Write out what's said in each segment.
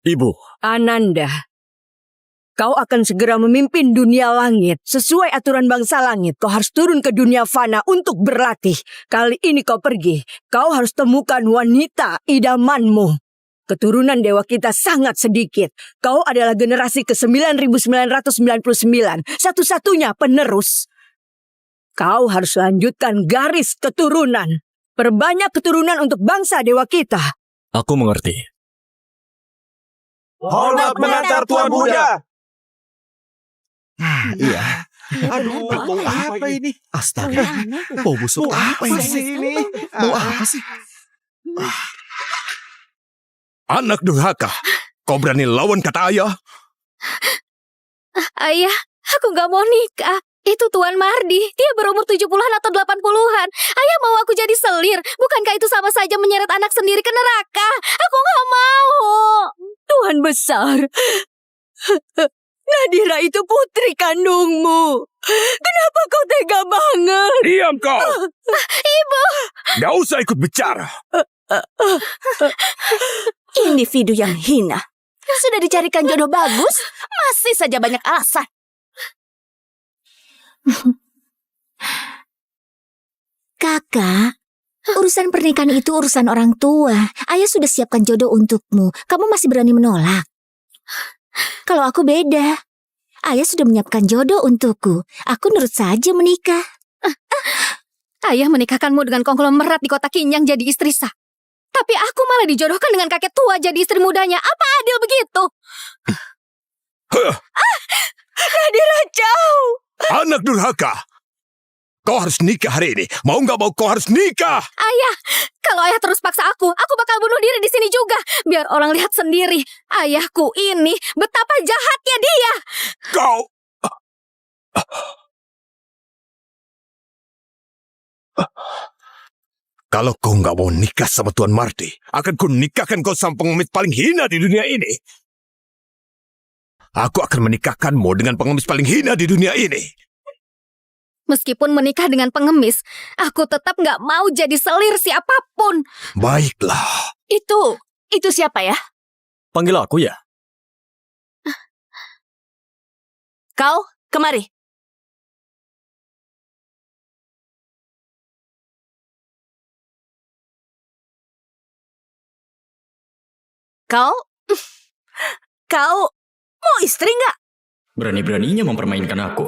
Ibu. Ananda, kau akan segera memimpin dunia langit. Sesuai aturan bangsa langit, kau harus turun ke dunia fana untuk berlatih. Kali ini kau pergi, kau harus temukan wanita idamanmu. Keturunan dewa kita sangat sedikit. Kau adalah generasi ke-9999, satu-satunya penerus. Kau harus lanjutkan garis keturunan. Perbanyak keturunan untuk bangsa dewa kita. Aku mengerti. Hormat mengantar Tuan Muda. Iya. Aduh, bau apa ini? Astaga. Bau busuk apa ini? Bau apa sih? Anak durhaka, kau berani lawan kata ayah? Ayah, aku gak mau nikah. Itu Tuan Mardi, dia berumur 70-an atau 80-an. Ayah mau aku jadi selir. Bukankah itu sama saja menyeret anak sendiri ke neraka? Aku gak mau. Tuhan besar, Nadira itu putri kandungmu. Kenapa kau tega banget? Diam kau! Ibu! Gak usah ikut bicara. Individu yang hina. Sudah dicarikan jodoh bagus, masih saja banyak alasan. Kakak, urusan pernikahan itu urusan orang tua. Ayah sudah siapkan jodoh untukmu. Kamu masih berani menolak? Kalau aku beda. Ayah sudah menyiapkan jodoh untukku. Aku nurut saja menikah. Ayah menikahkanmu dengan konglomerat di kota Kinyang jadi istri sah. Tapi aku malah dijodohkan dengan kakek tua jadi istri mudanya. Apa adil begitu? Nadira jauh. Anak durhaka, kau harus nikah hari ini. Mau gak mau kau harus nikah. Ayah, kalau ayah terus paksa aku bakal bunuh diri di sini juga. Biar orang lihat sendiri. Ayahku ini betapa jahatnya dia. Kau... Kalau kau nggak mau nikah sama Tuan Mardi, akan ku nikahkan kau sama pengemis paling hina di dunia ini. Aku akan menikahkanmu dengan pengemis paling hina di dunia ini. Meskipun menikah dengan pengemis, aku tetap nggak mau jadi selir siapapun. Baiklah. Itu siapa ya? Panggil aku ya. Kau, kemari. Kau mau istri nggak? Berani-beraninya mempermainkan aku.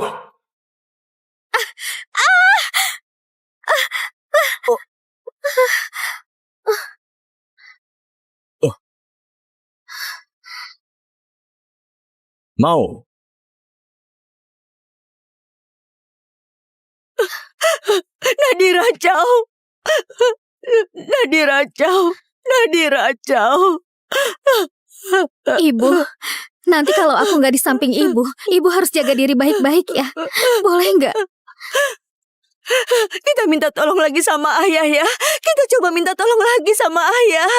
Mau. Nadira jauh. Nadira jauh. Nadira jauh. Ibu, nanti kalau aku nggak di samping ibu harus jaga diri baik-baik ya. Boleh nggak? Kita minta tolong lagi sama ayah ya. Kita coba minta tolong lagi sama ayah.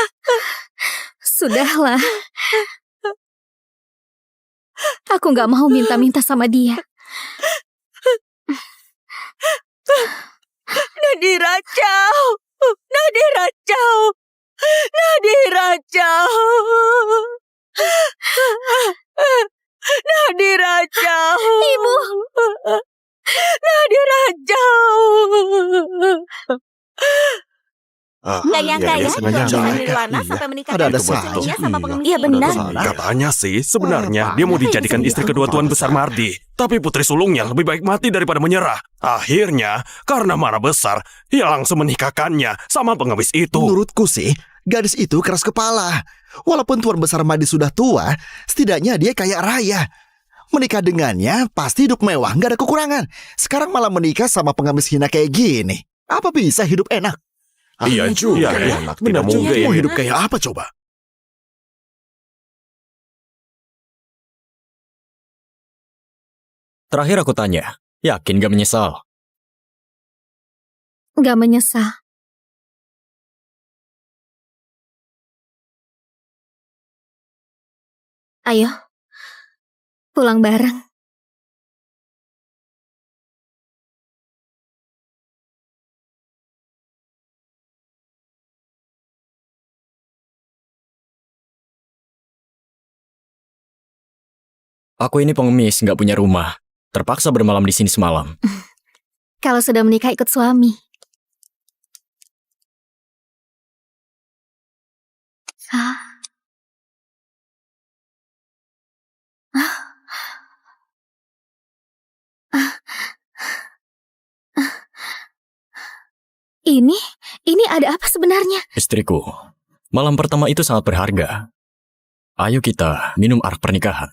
Sudahlah. Aku nggak mau minta-minta sama dia. Nadira jauh. Nadira jauh. Nadira jauh. Nadira jauh. Ibu. Nadira jauh. Nggak nyangka ya, Nirwana sampai menikah dengan putrinya sama pengemis. Iya benar. Katanya sih, sebenarnya dia mau dijadikan istri kedua Tuan Besar Mardi. Tapi putri sulungnya lebih baik mati daripada menyerah. Akhirnya, karena marah besar, ia langsung menikahkannya sama pengemis itu. Menurutku sih, gadis itu keras kepala. Walaupun Tuan Besar Mardi sudah tua, setidaknya dia kaya raya. Menikah dengannya pasti hidup mewah, nggak ada kekurangan. Sekarang malah menikah sama pengemis hina kayak gini. Apa bisa hidup enak? Iya juga ya. Benar juga. Mau Mau hidup hidup kayak apa coba? Terakhir aku tanya, yakin gak menyesal? Nggak menyesal. Ayo, pulang bareng. Aku ini pengemis, nggak punya rumah. Terpaksa bermalam di sini semalam. Kalau sudah menikah ikut suami. Ah. Ah. Ah. Ah. Ini ada apa sebenarnya? Istriku, malam pertama itu sangat berharga. Ayo kita minum arak pernikahan.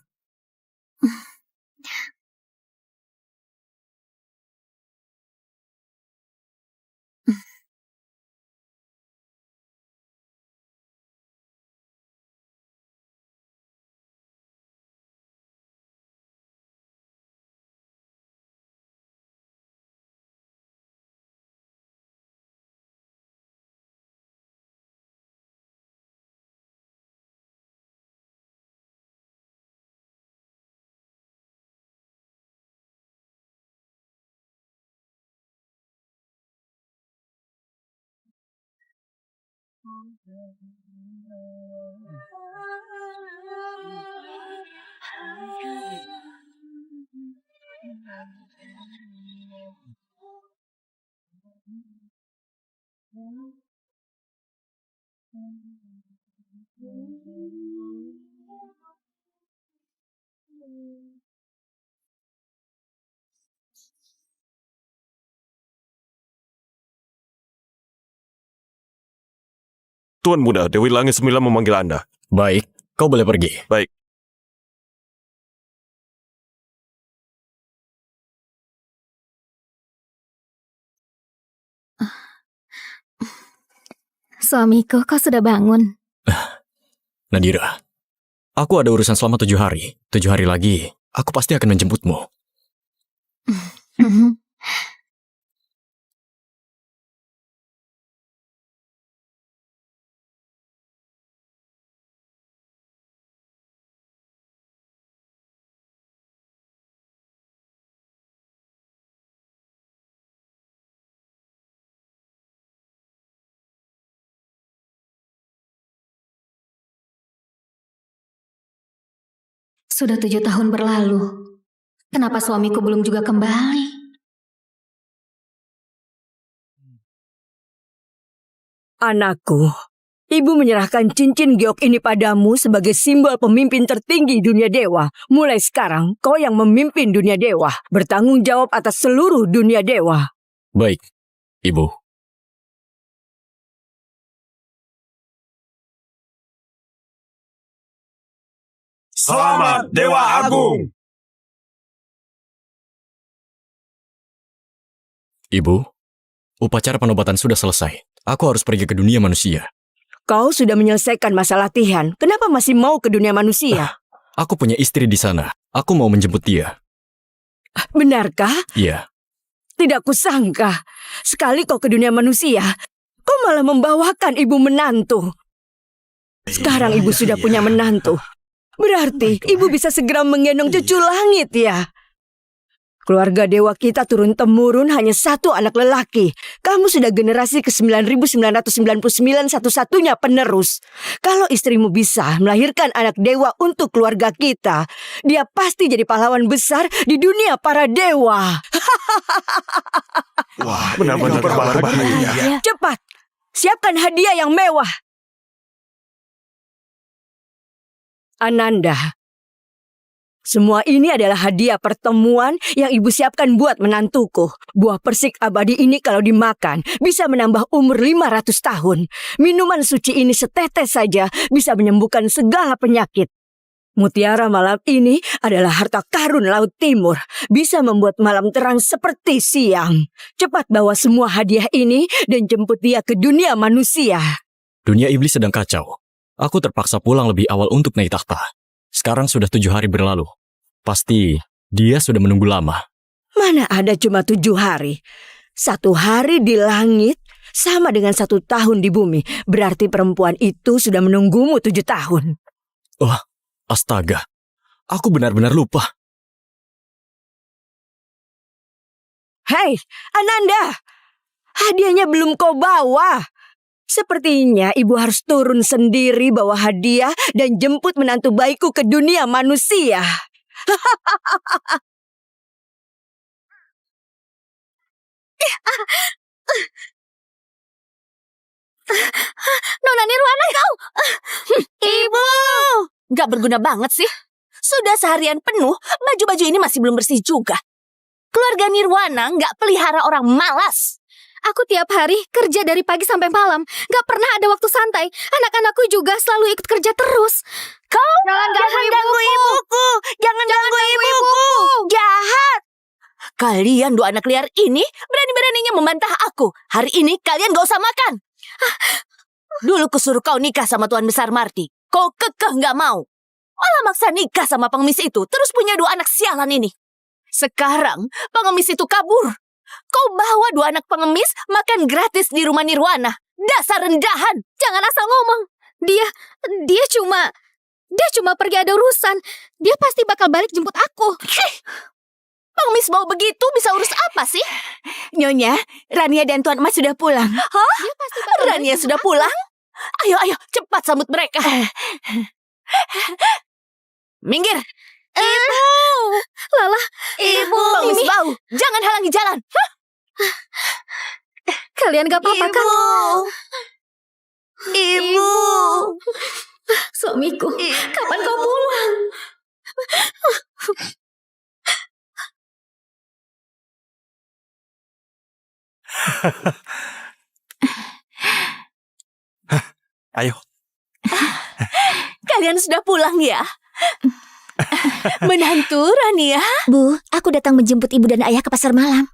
Tuan Muda, Dewi Langit 9 memanggil Anda. Baik, kau boleh pergi. Baik. Suamiku, kau sudah bangun. Nadira, aku ada urusan selama 7 hari. 7 hari lagi, aku pasti akan menjemputmu. Sudah 7 tahun berlalu. Kenapa suamiku belum juga kembali? Anakku, ibu menyerahkan cincin giok ini padamu sebagai simbol pemimpin tertinggi dunia dewa. Mulai sekarang, kau yang memimpin dunia dewa, bertanggung jawab atas seluruh dunia dewa. Baik, Ibu. Selamat Dewa Agung! Ibu, upacara penobatan sudah selesai. Aku harus pergi ke dunia manusia. Kau sudah menyelesaikan masa latihan, kenapa masih mau ke dunia manusia? Aku punya istri di sana. Aku mau menjemput dia. Benarkah? Iya. Tidak kusangka. Sekali kau ke dunia manusia, kau malah membawakan ibu menantu. Sekarang ibu sudah punya menantu. Berarti ibu bisa segera menggendong cucu langit ya? Keluarga dewa kita turun-temurun hanya satu anak lelaki. Kamu sudah generasi ke-9999 satu-satunya penerus. Kalau istrimu bisa melahirkan anak dewa untuk keluarga kita, dia pasti jadi pahlawan besar di dunia para dewa. Wah, benar-benar berbahaya. Cepat, siapkan hadiah yang mewah. Ananda, semua ini adalah hadiah pertemuan yang ibu siapkan buat menantuku. Buah persik abadi ini kalau dimakan bisa menambah umur 500 tahun. Minuman suci ini setetes saja bisa menyembuhkan segala penyakit. Mutiara malam ini adalah harta karun Laut Timur. Bisa membuat malam terang seperti siang. Cepat bawa semua hadiah ini dan jemput dia ke dunia manusia. Dunia iblis sedang kacau. Aku terpaksa pulang lebih awal untuk naik takhta. Sekarang sudah 7 hari berlalu. Pasti dia sudah menunggu lama. Mana ada cuma 7 hari. 1 hari di langit sama dengan 1 tahun di bumi. Berarti perempuan itu sudah menunggumu 7 tahun. Wah, astaga. Aku benar-benar lupa. Hei, Ananda! Hadiahnya belum kau bawa. Sepertinya ibu harus turun sendiri bawa hadiah dan jemput menantu bayiku ke dunia manusia. Nona Nirwana kau! Ibu! Gak berguna banget sih. Sudah seharian penuh, baju-baju ini masih belum bersih juga. Keluarga Nirwana gak pelihara orang malas. Aku tiap hari kerja dari pagi sampai malam. Gak pernah ada waktu santai. Anak-anakku juga selalu ikut kerja terus. Kau jangan ganggu ibuku. Jangan ganggu ibuku. Jahat. Kalian dua anak liar ini berani-beraninya membantah aku. Hari ini kalian gak usah makan. Dulu kusuruh kau nikah sama Tuan Besar Marty. Kau kekeh gak mau. Malah maksa nikah sama pengemis itu. Terus punya dua anak sialan ini. Sekarang pengemis itu kabur. Kau bawa dua anak pengemis makan gratis di rumah Nirwana. Dasar rendahan. Jangan asal ngomong. Dia cuma pergi ada urusan. Dia pasti bakal balik jemput aku. Pengemis bau begitu bisa urus apa sih? Nyonya, Rania dan Tuan Mas sudah pulang. Hah? Dia pasti bakal Rania sudah pulang? Ayo, cepat sambut mereka. Minggir. Ibu. Lala. Ibu. Pengemis bau. Jangan halangi jalan. Kalian gak apa-apa kan? Ibu. Suamiku, kapan kau pulang? Ayo. Kalian sudah pulang ya? Menantu Rania. Bu, aku datang menjemput ibu dan ayah ke pasar malam.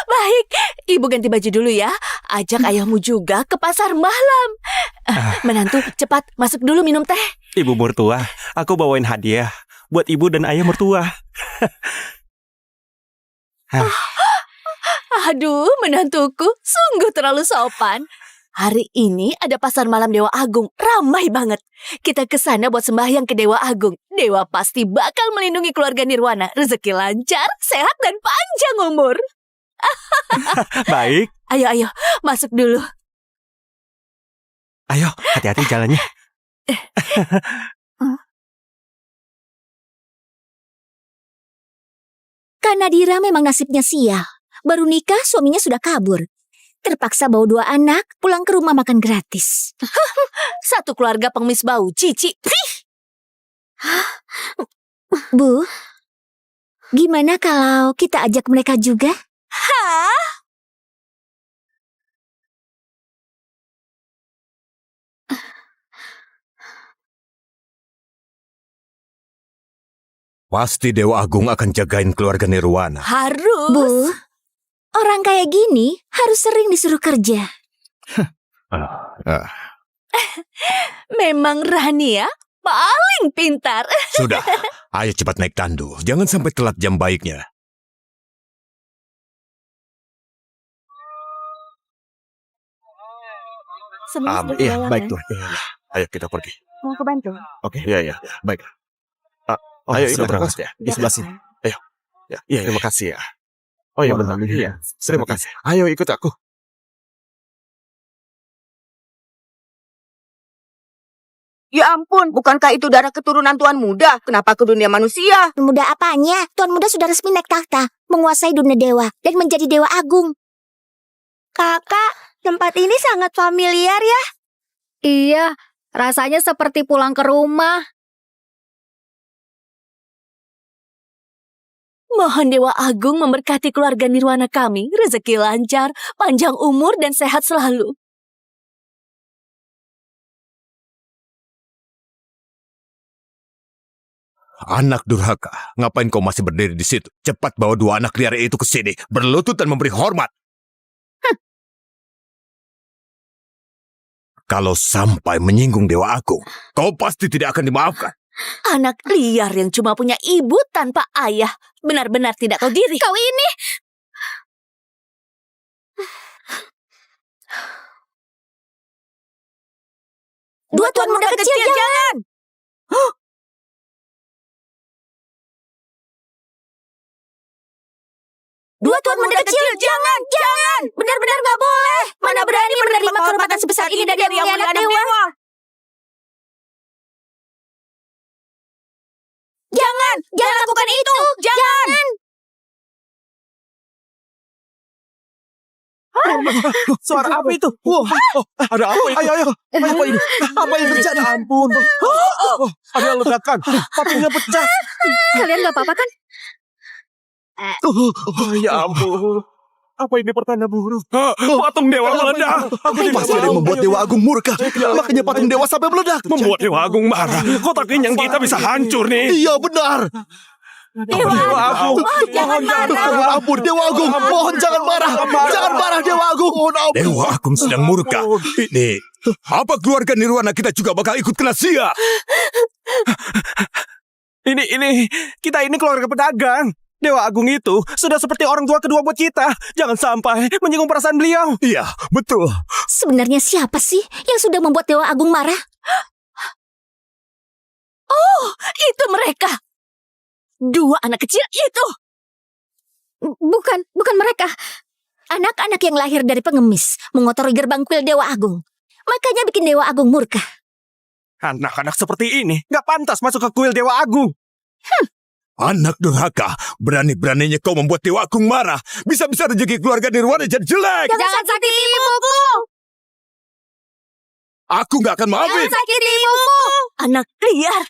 Baik, ibu ganti baju dulu ya. Ajak ayahmu juga ke pasar malam. Menantu, cepat masuk dulu minum teh. Ibu mertua, aku bawain hadiah buat ibu dan ayah mertua. Aduh, menantuku sungguh terlalu sopan. Hari ini ada pasar malam Dewa Agung, ramai banget. Kita ke sana buat sembahyang ke Dewa Agung. Dewa pasti bakal melindungi keluarga Nirwana. Rezeki lancar, sehat dan panjang umur. Baik, Ayo, masuk dulu. ayo hati-hati jalannya. Kak Nadira memang nasibnya sial. Baru nikah, suaminya sudah kabur. Terpaksa bawa dua anak pulang ke rumah makan gratis. Satu keluarga pengemis bau, cici. Bu, gimana kalau kita ajak mereka juga? Hah? Pasti Dewa Agung akan jagain keluarga Nirwana. Harus. Bu, orang kayak gini harus sering disuruh kerja. Memang Rania paling pintar. Sudah, ayo cepat naik tandu. Jangan sampai telat jam baiknya. Iya, baik tuh. Ayo kita pergi. Mau ke bantu? Oke, iya, baik. Ayo ikut aku ya, di sebelah sini. Ayo. Ya, terima kasih ya. Oh iya benar. Iya. Terima kasih. Ayo ikut aku. Ya ampun, bukankah itu darah keturunan Tuan Muda? Kenapa ke dunia manusia? Tuan Muda apanya? Tuan Muda sudah resmi naik tahta, menguasai dunia dewa, dan menjadi dewa agung. Kakak, tempat ini sangat familiar ya? Iya, rasanya seperti pulang ke rumah. Mohon Dewa Agung memberkati keluarga Nirwana kami, rezeki lancar, panjang umur dan sehat selalu. Anak durhaka, ngapain kau masih berdiri di situ? Cepat bawa dua anak liar itu ke sini, berlutut dan memberi hormat. Kalau sampai menyinggung Dewa Agung, kau pasti tidak akan dimaafkan. Anak liar yang cuma punya ibu tanpa ayah, benar-benar tidak tahu diri. Kau ini... Dua tuan muda kecil, jangan! Dua tuan muda kecil, jangan! Benar-benar gak boleh! Mana berani menerima kehormatan sebesar ini dari yang mulia anak dewa? Jangan lakukan itu. Jangan. Suara apa itu? Wah, ada apa itu? Ayo. Apa ini? Apa yang terjadi? Ampun. Ada ledakan. Patungnya pecah. Kalian gak apa-apa kan? Ya ampun. Apa ini pertanda buruk? Patung dewa meledak. Pasti ada yang membuat Dewa Agung murka. Makanya patung dewa sampai meledak. Membuat Dewa Agung marah. Kotak yang kita bisa hancur nih. Iya benar. Dewa Agung. Jangan Ya ampun Dewa Agung. Mohon jangan marah. Jangan marah Dewa Agung. Mohon ampun. Dewa Agung sedang murka. Ini, apa keluarga Nirwana kita juga bakal ikut kena sia? Kita ini keluarga pedagang. Dewa Agung itu sudah seperti orang tua kedua buat kita. Jangan sampai menyinggung perasaan beliau. Iya, betul. Sebenarnya siapa sih yang sudah membuat Dewa Agung marah? Itu mereka. Dua anak kecil itu. Bukan mereka. Anak-anak yang lahir dari pengemis mengotori gerbang kuil Dewa Agung. Makanya bikin Dewa Agung murka. Anak-anak seperti ini gak pantas masuk ke kuil Dewa Agung. Anak durhaka, berani-beraninya kau membuat Dewa Agung marah. Bisa-bisa rezeki keluarga Nirwana jadi jelek. Jangan sakiti ibuku. Aku gak akan maafin. Sakiti ibuku. Anak liar.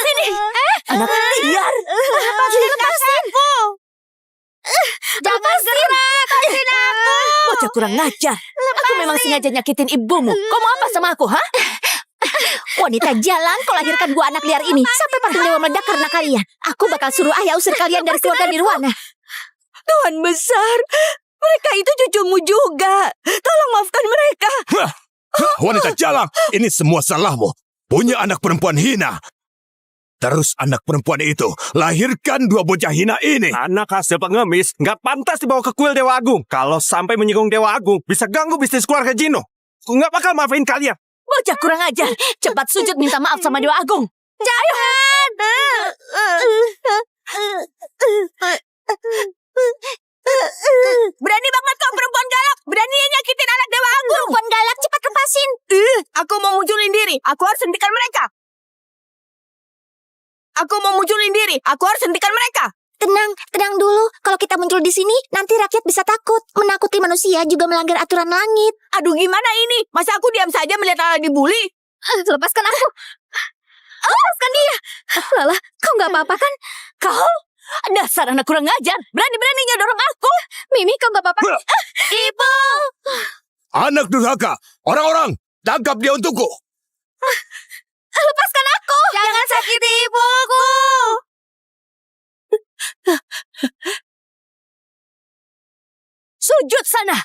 Sini. Anak liar. Lepasin aku. Jangan gerak. Lepasin aku. Bocah kurang ngajar. Aku memang sengaja nyakitin ibumu. Kau mau apa sama aku, ha? Wanita jalan kau lahirkan dua anak liar ini. Sampai patung dewa meledak karena kalian. Aku bakal suruh ayah usir kalian dari keluarga Nirwana. Tuan besar, mereka itu cucumu juga. Tolong maafkan mereka. Wanita jalang, ini semua salahmu. Punya anak perempuan hina. Terus anak perempuan itu lahirkan dua bocah hina ini. Anak hasil pengemis gak pantas dibawa ke kuil Dewa Agung. Kalau sampai menyinggung Dewa Agung, bisa ganggu bisnis keluarga Jino. Aku gak bakal maafin kalian. Bocah kurang ajar. Cepat sujud minta maaf sama Dewa Agung. Jangan. Berani banget kau perempuan galak. Beraninya nyakitin anak Dewa Agung. Perempuan galak, cepat lepasin. Aku mau munculin diri. Aku harus hentikan mereka. Tenang dulu. Kalau kita muncul di sini, nanti rakyat bisa takut. Menakuti manusia juga melanggar aturan langit. Aduh, gimana ini? Masa aku diam saja melihat Lala dibully? Lepaskan aku. Lepaskan dia. Lala, kau nggak apa-apa kan? Kau? Dasar anak kurang ngajar. Berani-beraninya dorong aku. Mimi, kau nggak apa-apa? Ibu. Anak durhaka, orang-orang, tangkap dia untukku. Lepaskan aku. Jangan sakiti ibuku. Sujud sana.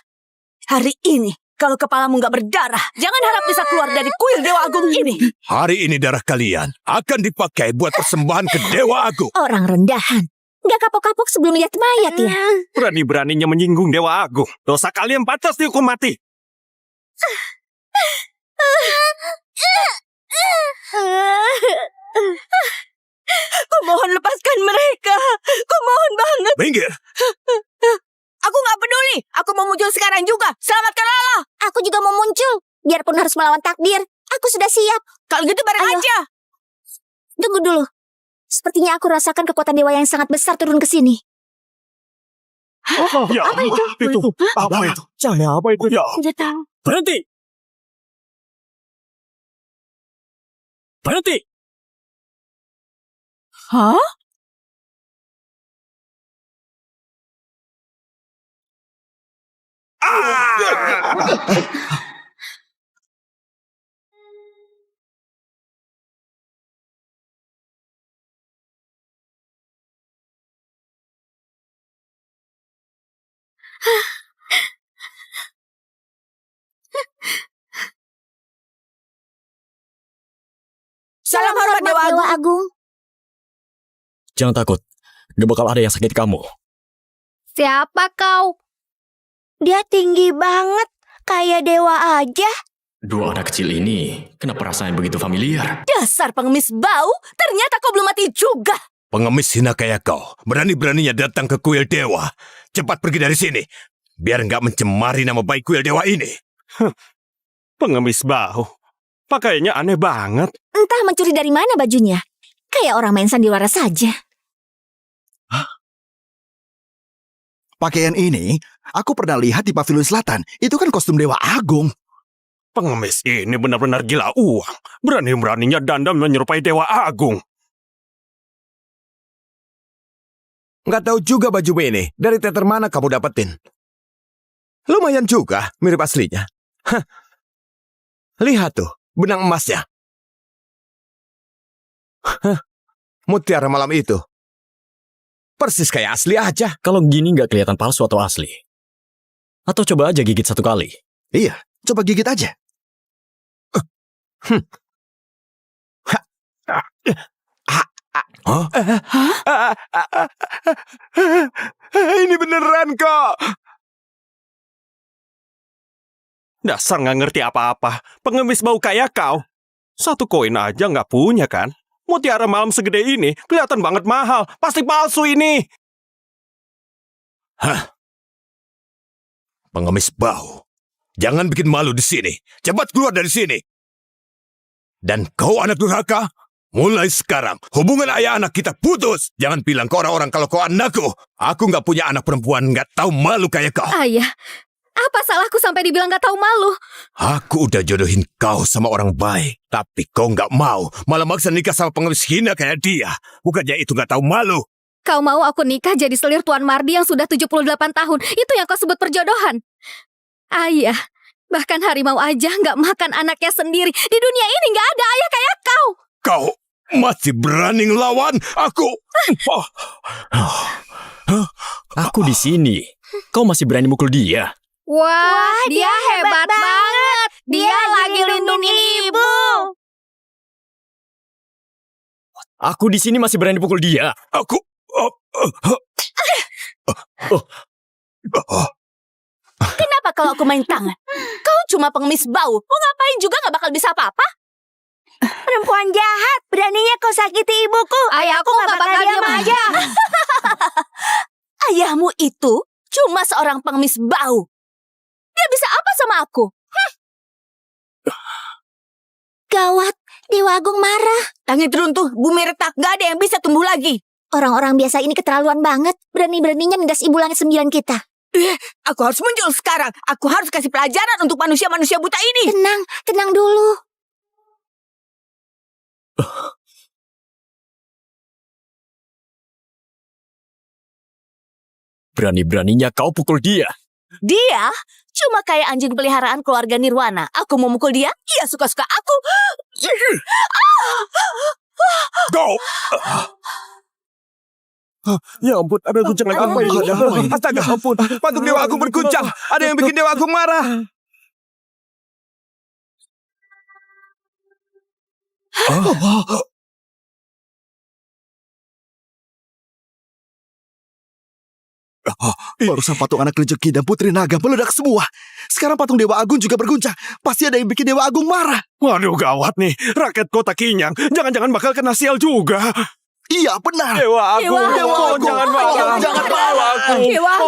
Hari ini, kalau kepalamu nggak berdarah, jangan harap bisa keluar dari kuil Dewa Agung ini. Hari ini darah kalian akan dipakai buat persembahan ke Dewa Agung. Orang rendahan. Nggak kapok-kapok sebelum lihat mayat ya. Berani-beraninya menyinggung Dewa Agung. Dosa kalian pantas dihukum mati. Kumohon lepaskan mereka. Kumohon banget. Minggir. Aku nggak peduli. Aku mau muncul sekarang juga. Selamatkan Lala. Aku juga mau muncul. Biarpun harus melawan takdir. Aku sudah siap. Kalau gitu bareng Ayo. aja. Tunggu dulu. Sepertinya aku rasakan kekuatan dewa yang sangat besar turun ke sini. Ya, apa itu? Apa itu? Cahaya apa itu? Ya. Udah tahu. Berhenti! Berhenti! Hah? Salam hormat Dewa Agung. Agung. Jangan takut. Gak bakal ada yang sakit kamu. Siapa kau? Dia tinggi banget, kayak dewa aja. Dua anak kecil ini, kenapa rasanya begitu familiar? Dasar pengemis bau. Ternyata kau belum mati juga. Pengemis hina kayak kau, berani-beraninya datang ke kuil Dewa. Cepat pergi dari sini, biar nggak mencemari nama baik kuil Dewa ini. Pengemis bau. Pakaiannya aneh banget. Entah mencuri dari mana bajunya. Kayak orang main sandiwara saja. Pakaian ini aku pernah lihat di Pavilion Selatan. Itu kan kostum Dewa Agung. Pengemis ini benar-benar gila uang. Berani-beraninya dandan menyerupai Dewa Agung. Nggak tahu juga baju ini. Dari teater mana kamu dapetin? Lumayan juga, mirip aslinya. Hah. Lihat tuh, benang emasnya. Hah. Mutiara malam itu. Persis kayak asli aja. Kalau gini nggak kelihatan palsu atau asli. Atau coba aja gigit 1 kali. Iya, coba gigit aja. Ini beneran kok. Dasar nggak ngerti apa-apa. Pengemis bau kayak kau. 1 koin aja nggak punya kan? Mutiara malam segede ini kelihatan banget mahal. Pasti palsu ini. Hah? Pengemis bau. Jangan bikin malu di sini. Cepat keluar dari sini. Dan kau anak durhaka, mulai sekarang hubungan ayah anak kita putus. Jangan bilang ke orang-orang kalau kau anakku. Aku nggak punya anak perempuan nggak tahu malu kayak kau. Ayah, apa salahku sampai dibilang gak tahu malu? Aku udah jodohin kau sama orang baik. Tapi kau nggak mau. Malah maksa nikah sama pengemis hina kayak dia. Bukannya itu nggak tahu malu. Kau mau aku nikah jadi selir Tuan Mardi yang sudah 78 tahun. Itu yang kau sebut perjodohan. Ayah, bahkan harimau aja nggak makan anaknya sendiri. Di dunia ini nggak ada ayah kayak kau. Kau masih berani ngelawan aku? Aku di sini. Kau masih berani mukul dia? Wah, dia hebat banget. Dia lagi lindungi ibu. Aku di sini masih berani pukul dia. Aku... Kenapa kalau aku main tangan? Kau cuma pengemis bau. Mau ngapain juga gak bakal bisa apa-apa. Perempuan jahat, beraninya kau sakiti ibuku. Ayahku gak bakal diam aja. Ayahmu itu cuma seorang pengemis bau. Dia bisa apa sama aku? Gawat, Dewa Agung marah. Langit runtuh, bumi retak, gak ada yang bisa tumbuh lagi. Orang-orang biasa ini keterlaluan banget. Berani-beraninya nindas ibu langit 9 kita. Aku harus muncul sekarang. Aku harus kasih pelajaran untuk manusia-manusia buta ini. Tenang dulu. Berani-beraninya kau pukul dia. Dia cuma kayak anjing peliharaan keluarga Nirwana. Aku mau mukul dia, ia suka-suka aku. Kau... Ya ampun, ada guncang lagi. Apa ini? Astaga, ampun. Patung Dewa Agung berguncang. Ada yang bikin Dewa Agung marah. Barusan patung anak rejeki dan putri naga meledak semua. Sekarang patung Dewa Agung juga berguncang. Pasti ada yang bikin Dewa Agung marah. Waduh, gawat nih. Rakyat kota Kinyang. Jangan-jangan bakal kena sial juga. Iya, benar. Dewa Agung. Dewa Agung. Jangan marah. Jangan marah.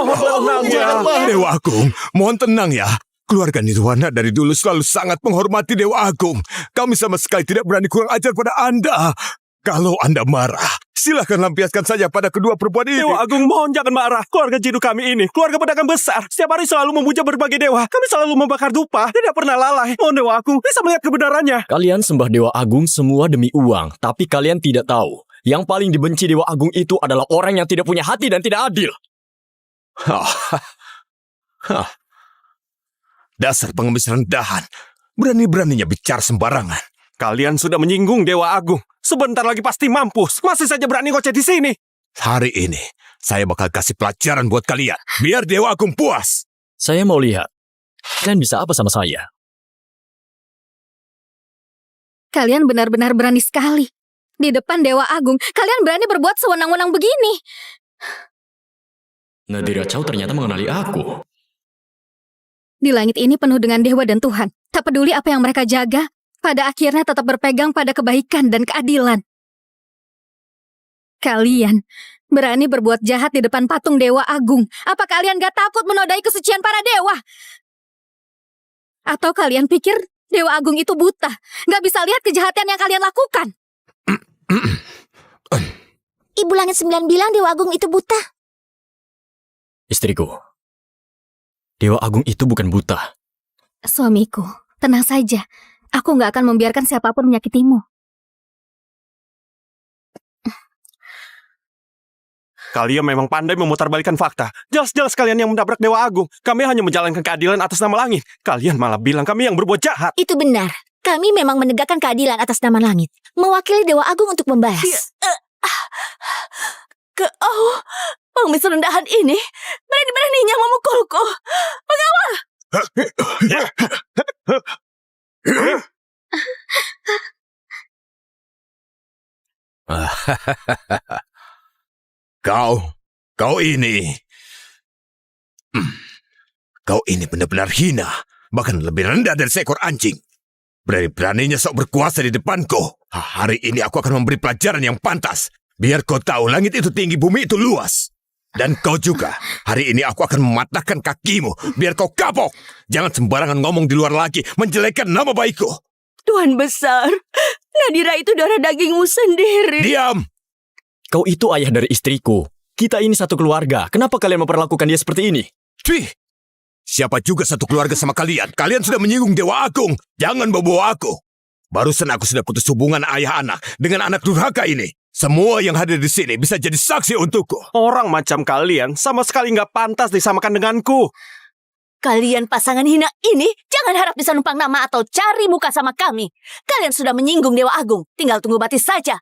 Mohon tenang ya. Dewa Agung, mohon tenang ya. Keluarga Nirwana dari dulu selalu sangat menghormati Dewa Agung. Kami sama sekali tidak berani kurang ajar pada Anda. Kalau Anda marah, silahkan lampiaskan saja pada kedua perempuan ini. Dewa Agung, mohon jangan marah. Keluarga Jindu kami ini, keluarga pedagang besar. Setiap hari selalu memuja berbagai dewa. Kami selalu membakar dupa. Tidak pernah lalai. Mohon Dewa Agung, bisa melihat kebenarannya. Kalian sembah Dewa Agung semua demi uang. Tapi kalian tidak tahu. Yang paling dibenci Dewa Agung itu adalah orang yang tidak punya hati dan tidak adil. Dasar pengemis rendahan. Berani-beraninya bicara sembarangan. Kalian sudah menyinggung Dewa Agung. Sebentar lagi pasti mampus. Masih saja berani ngoceh di sini. Hari ini, saya bakal kasih pelajaran buat kalian. Biar Dewa Agung puas. Saya mau lihat. Kalian bisa apa sama saya? Kalian benar-benar berani sekali. Di depan Dewa Agung, kalian berani berbuat sewenang-wenang begini. Nadira Chow ternyata mengenali aku. Di langit ini penuh dengan dewa dan Tuhan. Tak peduli apa yang mereka jaga, pada akhirnya tetap berpegang pada kebaikan dan keadilan. Kalian berani berbuat jahat di depan patung Dewa Agung. Apa kalian gak takut menodai kesucian para dewa? Atau kalian pikir Dewa Agung itu buta, gak bisa lihat kejahatan yang kalian lakukan? Ibu Langit 9 bilang Dewa Agung itu buta. Istriku, Dewa Agung itu bukan buta. Suamiku, tenang saja. Aku nggak akan membiarkan siapapun menyakitimu. Kalian memang pandai memutarbalikkan fakta. Jelas-jelas kalian yang menabrak Dewa Agung. Kami hanya menjalankan keadilan atas nama langit. Kalian malah bilang kami yang berbuat jahat. Itu benar. Kami memang menegakkan keadilan atas nama langit. Mewakili Dewa Agung untuk membalas. Kau, pengemis rendahan ini, berani-beraninya memukulku. Pengawal! Kau ini... Kau ini benar-benar hina. Bahkan lebih rendah dari seekor anjing. Berani-beraninya sok berkuasa di depanku. Hari ini aku akan memberi pelajaran yang pantas. Biar kau tahu langit itu tinggi, bumi itu luas. Dan kau juga. Hari ini aku akan mematahkan kakimu. Biar kau kapok. Jangan sembarangan ngomong di luar lagi. Menjelekkan nama baikku. Tuan besar, Nadira itu darah dagingmu sendiri. Diam! Kau itu ayah dari istriku. Kita ini satu keluarga. Kenapa kalian memperlakukan dia seperti ini? Cih! Siapa juga satu keluarga sama kalian? Kalian sudah menyinggung Dewa Agung. Jangan bawa aku. Barusan aku sudah putus hubungan ayah anak dengan anak durhaka ini. Semua yang hadir di sini bisa jadi saksi untukku. Orang macam kalian sama sekali nggak pantas disamakan denganku. Kalian pasangan hina ini jangan harap bisa numpang nama atau cari muka sama kami. Kalian sudah menyinggung Dewa Agung. Tinggal tunggu batis saja.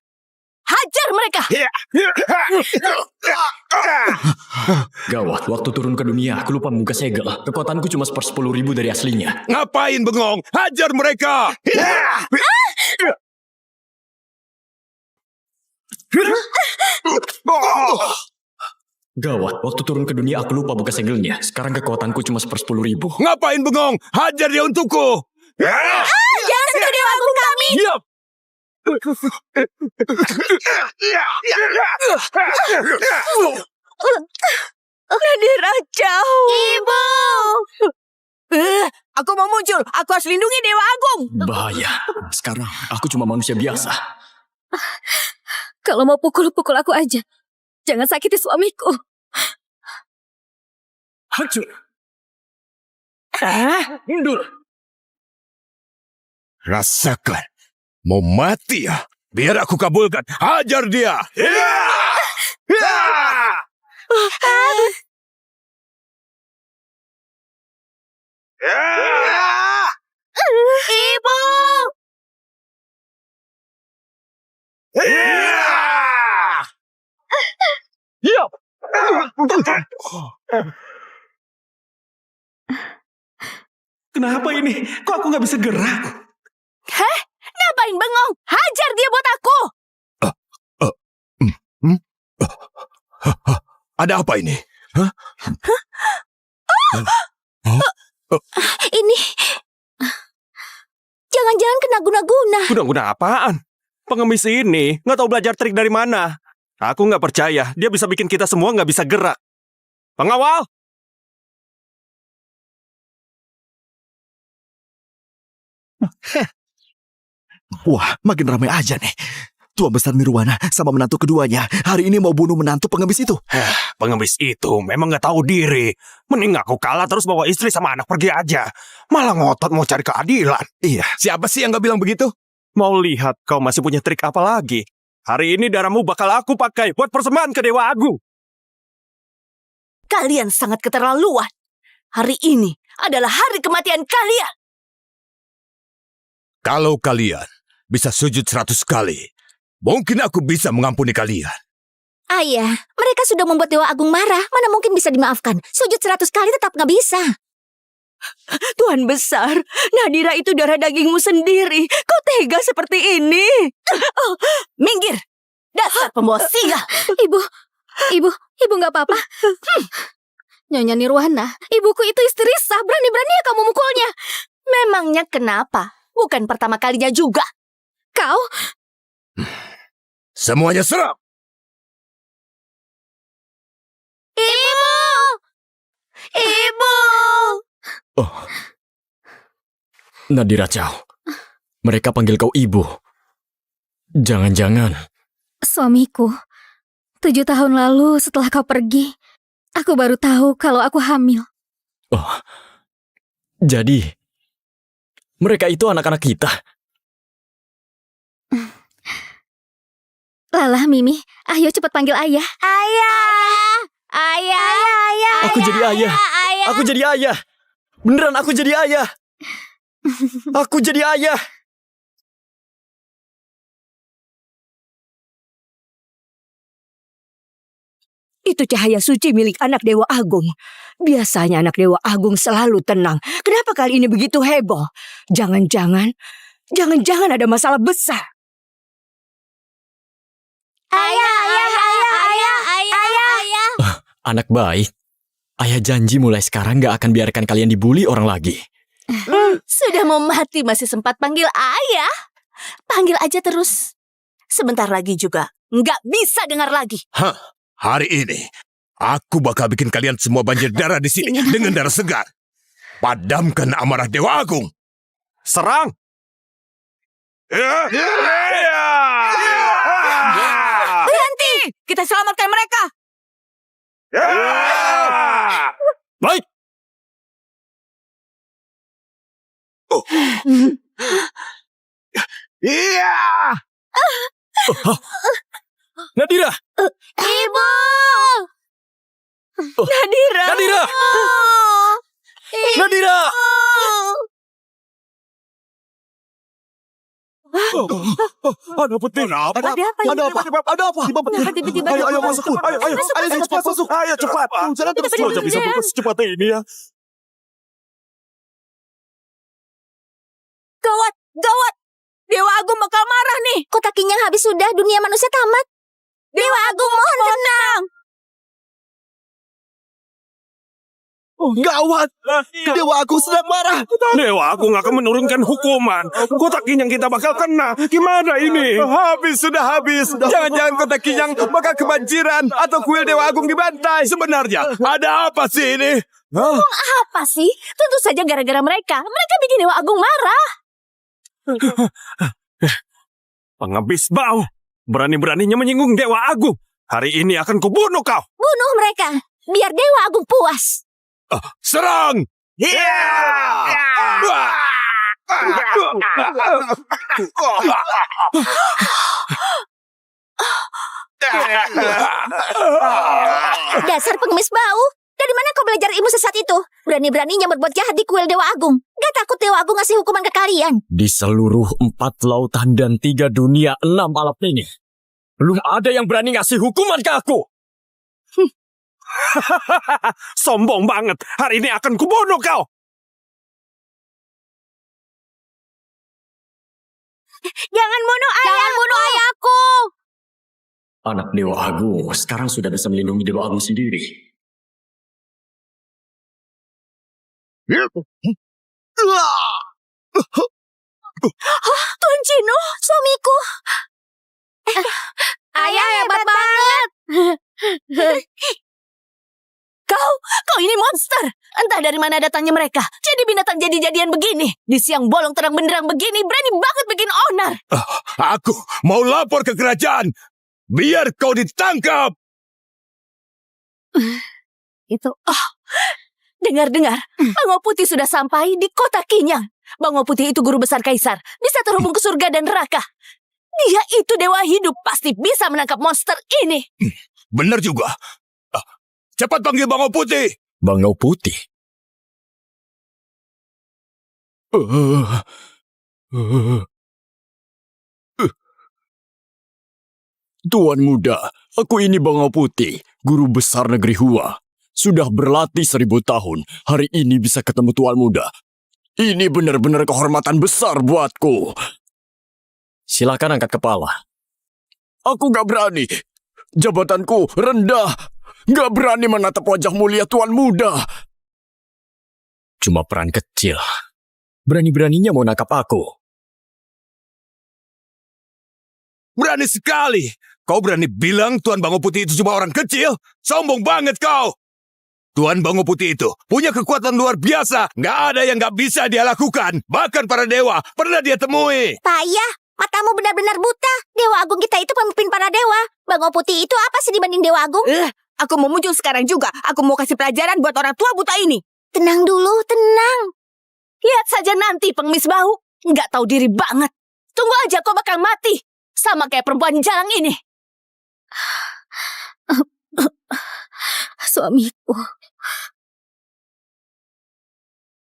Hajar mereka! Gawat, waktu turun ke dunia, aku lupa membuka segel. Kekuatanku cuma 10.000 dari aslinya. Ngapain bengong? Hajar mereka! Gawat, waktu turun ke dunia, aku lupa buka segelnya. Sekarang kekuatanku cuma 10.000. Ngapain bengong? Hajar dia untukku! Jangan sentuh Dewa Agung kami! Diam! Nadira jauh. Ibu! Aku mau muncul. Aku harus lindungi Dewa Agung. Bahaya. Sekarang, aku cuma manusia biasa. Kalau mau pukul aku aja. Jangan sakiti suamiku. Hancur. Mundur. Rasakan. Mau mati ya? Biar aku kabulkan. Hajar dia! Ibu! Kenapa ini? Kok aku nggak bisa gerak? Heh? Ngapain bengong? Hajar dia buat aku! Ada apa ini? Hah? Ini... Jangan-jangan kena guna-guna. Guna-guna apaan? Pengemis ini nggak tahu belajar trik dari mana. Aku nggak percaya dia bisa bikin kita semua nggak bisa gerak. Pengawal! Wah, makin ramai aja nih. Tuan Besar Nirwana sama menantu keduanya hari ini mau bunuh menantu pengemis itu. Pengemis itu memang nggak tahu diri. Mending aku kalah terus bawa istri sama anak pergi aja. Malah ngotot mau cari keadilan. Iya, Siapa sih yang gak bilang begitu? Mau lihat kau masih punya trik apa lagi? Hari ini darahmu bakal aku pakai buat persembahan ke Dewa Agung. Kalian sangat keterlaluan. Hari ini adalah hari kematian kalian. Kalau kalian bisa sujud 100 kali, mungkin aku bisa mengampuni kalian. Ayah, mereka sudah membuat Dewa Agung marah. Mana mungkin bisa dimaafkan? Sujud 100 kali tetap nggak bisa. Tuan besar, Nadira itu darah dagingmu sendiri. Kau tega seperti ini? Minggir! Dasar pembawa sial! Ibu nggak apa-apa. Nyonya Nirwana, ibuku itu istri sah. Berani-beraninya kamu mukulnya. Memangnya kenapa? Bukan pertama kalinya juga. Kau, Semuanya serang! Ibu! Ibu! Nadira Chow. Mereka panggil kau ibu. Jangan-jangan. suamiku. 7 tahun lalu setelah kau pergi, aku baru tahu kalau aku hamil. Oh, jadi mereka itu anak-anak kita. Lala, Mimi, ayo cepat panggil ayah. Ayah. Ayah. Aku jadi ayah. Aku jadi ayah. Beneran aku jadi ayah. Aku jadi ayah. Itu cahaya suci milik anak Dewa Agung. Biasanya anak Dewa Agung selalu tenang. Kenapa kali ini begitu heboh? Jangan-jangan ada masalah besar. Ayah. Anak baik. Ayah janji mulai sekarang gak akan biarkan kalian dibully orang lagi. Sudah mau mati masih sempat panggil ayah. Panggil aja terus. Sebentar lagi juga nggak bisa dengar lagi. Hari ini, aku bakal bikin kalian semua banjir darah di sini dengan darah segar. Padamkan amarah Dewa Agung. Serang! Berhenti! Kita selamatkan mereka! Baik! Nadira! Ibu. Nadira! Nadira! Nadira! Ada putih. Ada apa? Ada apa? Tiba-tiba Ayo masuk. Ayo cepat masuk. Ayo cepat. Jangan terus saja bisa buka secepat ini ya. Gawat! Dewa Agung bakal marah nih. Kota Kinyang habis sudah, dunia manusia tamat. Dewa Agung mohon tenang. Gawat! Dewa Agung sedang marah. Dewa Agung akan menurunkan hukuman. Kota Kinyang kita bakal kena. Gimana ini? Sudah habis. Jangan-jangan Kota Kinyang bakal kebanjiran atau kuil Dewa Agung dibantai. Sebenarnya, ada apa sih ini? Apa sih? Tentu saja gara-gara mereka. Mereka bikin Dewa Agung marah. Pengebis bau. Berani-beraninya menyinggung Dewa Agung. Hari ini akan kubunuh kau. Bunuh mereka, biar Dewa Agung puas. Serang! Dasar pengemis bau. Dari mana kau belajar ilmu sesat itu? Berani-beraninya berbuat jahat di kuil Dewa Agung. Gak takut Dewa Agung ngasih hukuman ke kalian? Di seluruh 4 lautan dan 3 dunia 6 alam ini, belum ada yang berani ngasih hukuman ke aku. Sombong banget. Hari ini akan kubunuh kau. Jangan bunuh ayahku. Anak Dewa Agung sekarang sudah bisa melindungi Dewa Agung sendiri. Tuan Cino, suamiku. Ayah hebat banget. Kau ini monster. Entah dari mana datangnya mereka. Jadi binatang jadi-jadian begini. Di siang bolong terang benderang begini. Berani banget bikin onar. Aku mau lapor ke kerajaan. Biar kau ditangkap. Dengar-dengar, Bango Putih sudah sampai di kota Kinyang. Bango Putih itu guru besar kaisar. Bisa terhubung ke surga dan neraka. Dia itu dewa hidup. Pasti bisa menangkap monster ini. Benar juga. Cepat panggil Bango Putih. Bango Putih? Tuan muda, aku ini Bango Putih, guru besar negeri Hua. Sudah berlatih 1000 tahun, hari ini bisa ketemu Tuan muda. Ini benar-benar kehormatan besar buatku. Silakan angkat kepala. Aku gak berani. Jabatanku rendah. Gak berani menatap wajah mulia Tuan muda. Cuma peran kecil. Berani-beraninya mau nangkap aku. Berani sekali. Kau berani bilang Tuan Bango Putih itu cuma orang kecil? Sombong banget kau. Tuan Bango Putih itu punya kekuatan luar biasa. Gak ada yang gak bisa dia lakukan. Bahkan para dewa pernah dia temui. Payah, Matamu benar-benar buta. Dewa Agung kita itu pemimpin para dewa. Bangau Putih itu apa sih dibanding Dewa Agung? Aku mau muncul sekarang juga. Aku mau kasih pelajaran buat orang tua buta ini. Tenang dulu, tenang. Lihat saja nanti pengemis bau. Nggak tahu diri banget. Tunggu aja kau bakal mati. Sama kayak perempuan jalang ini. Suamiku.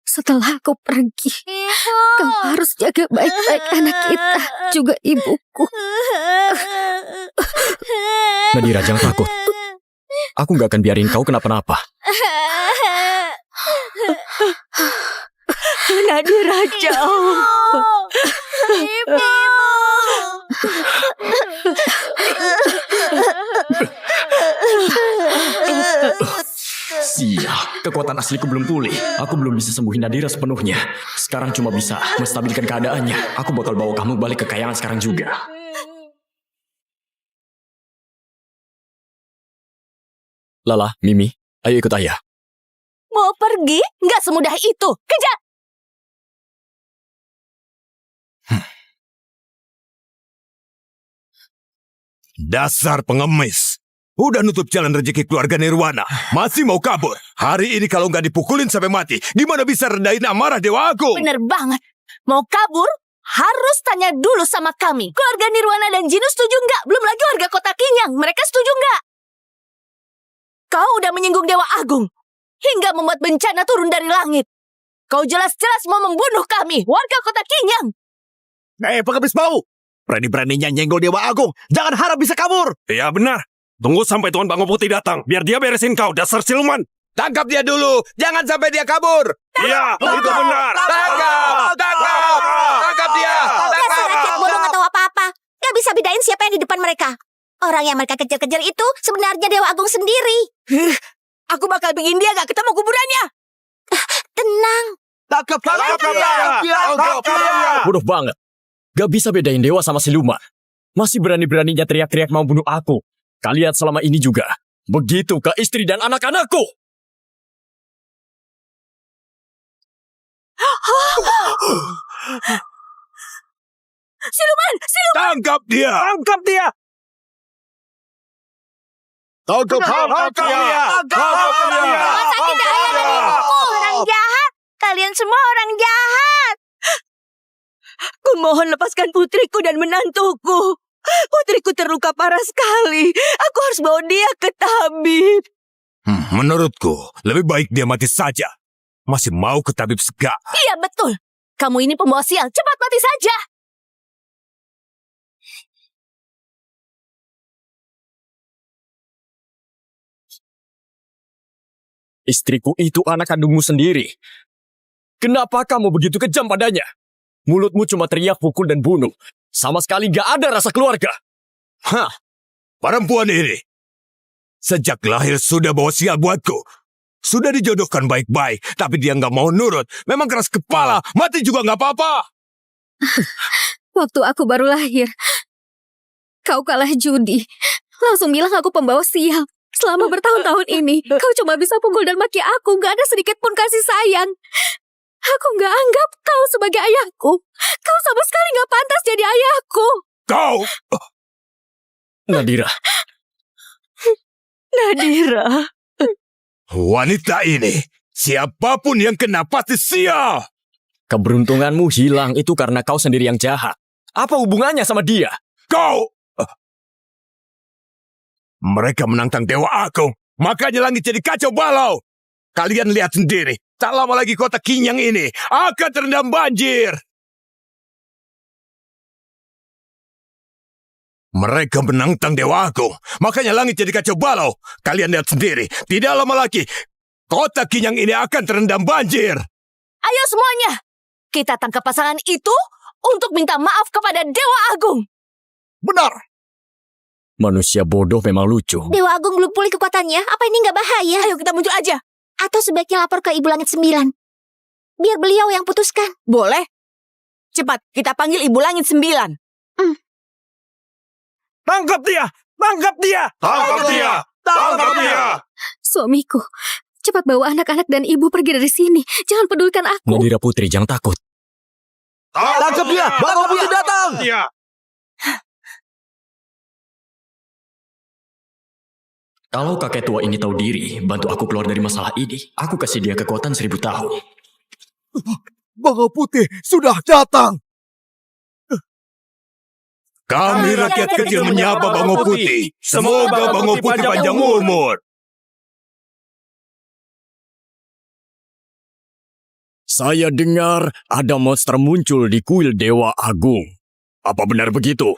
Setelah aku pergi, kau harus jaga baik-baik anak kita, juga ibuku. Nadira, jangan takut. Aku nggak akan biarin kau kenapa-napa. Nadira jauh. Ibu. Sial, kekuatan asliku belum pulih. Aku belum bisa sembuhin Nadira sepenuhnya. Sekarang cuma bisa menstabilkan keadaannya. Aku bakal bawa kamu balik ke kayangan sekarang juga. Lala, Mimi, ayo ikut ayah. Mau pergi? Nggak semudah itu. Kejar! Dasar pengemis. Udah nutup jalan rezeki keluarga Nirwana. Masih mau kabur. Hari ini kalau nggak dipukulin sampai mati, gimana bisa rendahin amarah Dewa Agung? Bener banget. Mau kabur? Harus tanya dulu sama kami. Keluarga Nirwana dan Jinu setuju nggak? Belum lagi warga kota Kinyang. Mereka setuju nggak? Kau udah menyinggung Dewa Agung. Hingga membuat bencana turun dari langit. Kau jelas-jelas mau membunuh kami, warga kota Kinyang. Pengemis bau. Berani-beraninya nyenggol Dewa Agung. Jangan harap bisa kabur. Ya benar. Tunggu sampai Tuan Bangau Putih datang, biar dia beresin kau, dasar siluman. Tangkap dia dulu. Jangan sampai dia kabur. Iya, itu benar. Tangkap dia. Dasar rakyat bodoh nggak tahu apa-apa. Nggak bisa bedain siapa yang di depan mereka. Orang yang mereka kejar-kejar itu sebenarnya Dewa Agung sendiri. Aku bakal bikin dia gak ketemu kuburannya. Tenang. Tangkap dia. Bodoh banget. Gak bisa bedain dewa sama siluman. Masih berani-beraninya teriak-teriak mau bunuh aku. Kalian selama ini juga. Begitu ke istri dan anak-anakku. Siluman! Tangkap dia. Tangkap dia. Tangkap dia. Masa tidak ayah dan ibuku? Orang jahat. Kalian semua orang jahat. Kumohon lepaskan putriku dan menantuku. Putriku terluka parah sekali. Aku harus bawa dia ke tabib. Menurutku, lebih baik dia mati saja. Masih mau ke tabib segala. Iya betul. Kamu ini pembawa sial. Cepat mati saja. Istriku itu anak kandungmu sendiri. Kenapa kamu begitu kejam padanya? Mulutmu cuma teriak, pukul, dan bunuh. Sama sekali gak ada rasa keluarga. Hah, perempuan ini. Sejak lahir sudah bawa sial buatku. Sudah dijodohkan baik-baik, tapi dia nggak mau nurut. Memang keras kepala, mati juga nggak apa-apa. Waktu aku baru lahir, kau kalah judi. Langsung bilang aku pembawa sial. Selama bertahun-tahun ini, kau cuma bisa pukul dan maki aku. Gak ada sedikit pun kasih sayang. Aku gak anggap kau sebagai ayahku. Kau sama sekali gak pantas jadi ayahku. Kau! Nadira, Nadira. Wanita ini, siapapun yang kena pasti sial. keberuntunganmu hilang itu karena kau sendiri yang jahat. Apa hubungannya sama dia? Kau! Mereka menantang Dewa Agung, makanya langit jadi kacau balau. Kalian lihat sendiri, tak lama lagi kota Kinyang ini akan terendam banjir. Mereka menantang Dewa Agung, makanya langit jadi kacau balau. Kalian lihat sendiri, tidak lama lagi kota Kinyang ini akan terendam banjir. Ayo semuanya. Kita tangkap pasangan itu untuk minta maaf kepada Dewa Agung. Benar. Manusia bodoh memang lucu. Dewa Agung belum pulih kekuatannya. Apa ini nggak bahaya? Ayo kita muncul aja. Atau sebaiknya lapor ke Ibu Langit 9. Biar beliau yang putuskan. Boleh? Cepat, kita panggil Ibu Langit 9. Tangkap dia! Tangkap dia! Tangkap dia! Tangkap dia! Suamiku, cepat bawa anak-anak dan ibu pergi dari sini. Jangan pedulikan aku. Nadira Putri, jangan takut. Tangkap dia! Bangau Putih datang! Iya. Kalau kakek tua ini tahu diri, bantu aku keluar dari masalah ini, aku kasih dia kekuatan 1000 tahun. Bangau Putih sudah datang! Kami rakyat kecil menyapa Bangau Putih. Semoga Bangau Putih panjang umur. Saya dengar ada monster muncul di kuil Dewa Agung. Apa benar begitu?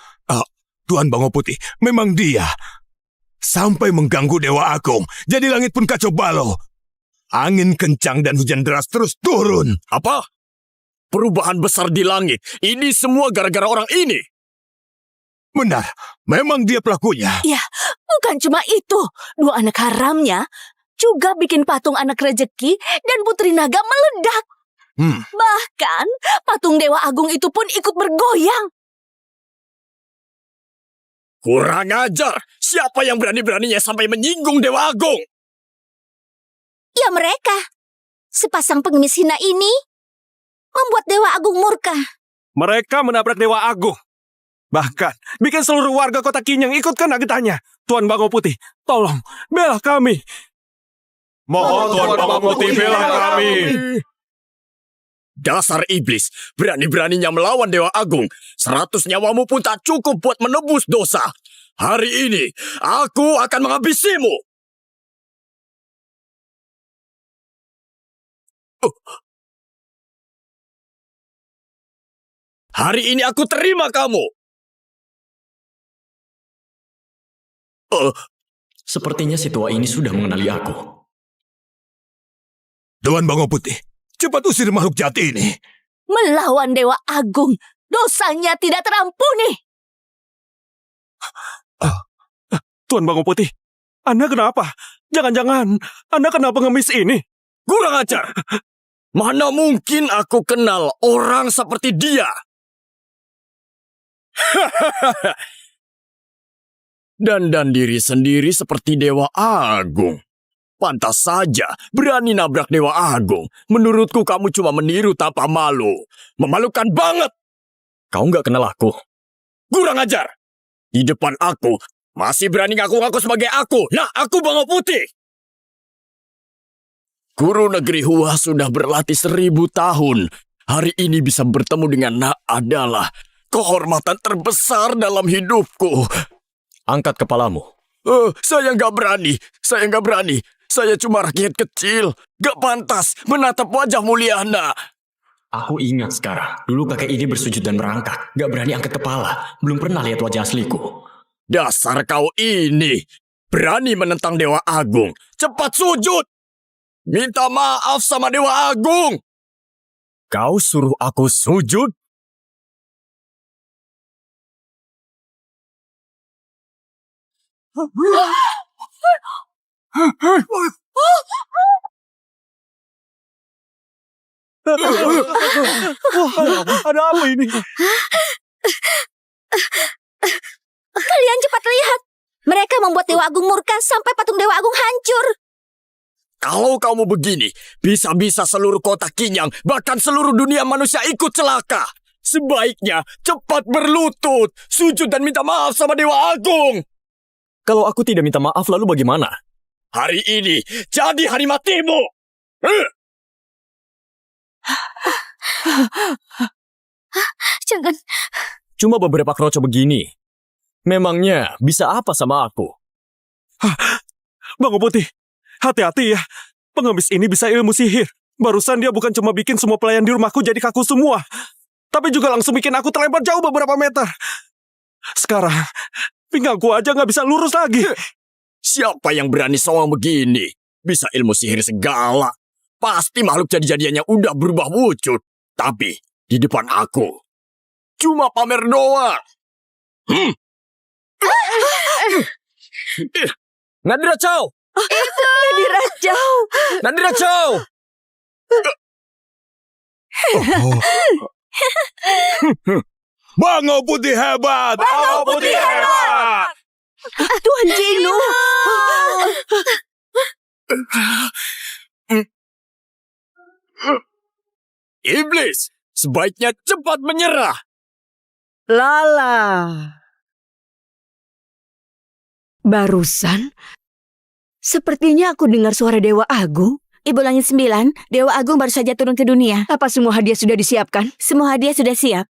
Tuan Bangau Putih, memang dia. Sampai mengganggu Dewa Agung. Jadi langit pun kacau balau. Angin kencang dan hujan deras terus turun. Apa? Perubahan besar di langit. Ini semua gara-gara orang ini. Benar, memang dia pelakunya. Ya, bukan cuma itu. 2 anak haramnya juga bikin patung anak rejeki dan putri naga meledak. Bahkan patung Dewa Agung itu pun ikut bergoyang. Kurang ajar. Siapa yang berani-beraninya sampai menyinggung Dewa Agung? Ya mereka. Sepasang pengemis hina ini membuat Dewa Agung murka. Mereka menabrak Dewa Agung. Bahkan, bikin seluruh warga kota Kinyang ikut kena getahnya. Tuan Bangau Putih, tolong, bela kami. Mohon Tuan Bangau Putih, bela kami. Dasar iblis, berani-beraninya melawan Dewa Agung. 100 nyawamu pun tak cukup buat menebus dosa. Hari ini, aku akan menghabisimu. Hari ini aku terima kamu. Sepertinya si tua ini sudah mengenali aku. Tuan Bangau Putih, cepat usir makhluk jahat ini. Melawan Dewa Agung, dosanya tidak terampuni. Tuan Bangau Putih, Anda kenapa? Jangan-jangan Anda kenal pengemis ini? Kurang ajar. Mana mungkin aku kenal orang seperti dia? Dandan diri sendiri seperti Dewa Agung. Pantas saja berani nabrak Dewa Agung. Menurutku kamu cuma meniru tanpa malu. Memalukan banget. Kau nggak kenal aku? Kurang ajar. Di depan aku masih berani ngaku-ngaku sebagai aku. Nah, aku Bangau Putih. Guru Negeri Hua sudah berlatih 1000 tahun. Hari ini bisa bertemu dengan Nak adalah kehormatan terbesar dalam hidupku. Angkat kepalamu. Saya nggak berani. Saya cuma rakyat kecil. Gak pantas menatap wajah mulia Nak. Aku ingat sekarang. Dulu kakek ini bersujud dan merangkak. Gak berani angkat kepala. Belum pernah lihat wajah asliku. Dasar kau ini. Berani menentang Dewa Agung. Cepat sujud. Minta maaf sama Dewa Agung. Kau suruh aku sujud? Ada apa ini? Kalian cepat lihat. Mereka membuat Dewa Agung murka sampai patung Dewa Agung hancur. Kalau kamu begini, bisa-bisa seluruh kota Kinyang, bahkan seluruh dunia manusia ikut celaka. Sebaiknya cepat berlutut, sujud dan minta maaf sama Dewa Agung. Kalau aku tidak minta maaf, lalu bagaimana? Hari ini jadi hari matimu. Jangan. Cuma beberapa kroco begini. Memangnya bisa apa sama aku? Bangau Putih, hati-hati ya. Pengemis ini bisa ilmu sihir. Barusan dia bukan cuma bikin semua pelayan di rumahku jadi kaku semua, tapi juga langsung bikin aku terlempar jauh beberapa meter. Sekarang, pinggangku aja nggak bisa lurus lagi. Siapa yang berani sowang begini? Bisa ilmu sihir segala. Pasti makhluk jadi-jadiannya udah berubah wujud. Tapi di depan aku, cuma pamer doang. Nadira Chow! Nadira Chow! Nadira Chow! Bangau Putih hebat! Bangau Putih hebat! Tuan Jenu! Iblis, Sebaiknya cepat menyerah. Lala. Barusan, sepertinya aku dengar suara Dewa Agung. Ibu Langit 9, Dewa Agung baru saja turun ke dunia. Apa semua hadiah sudah disiapkan? Semua hadiah sudah siap.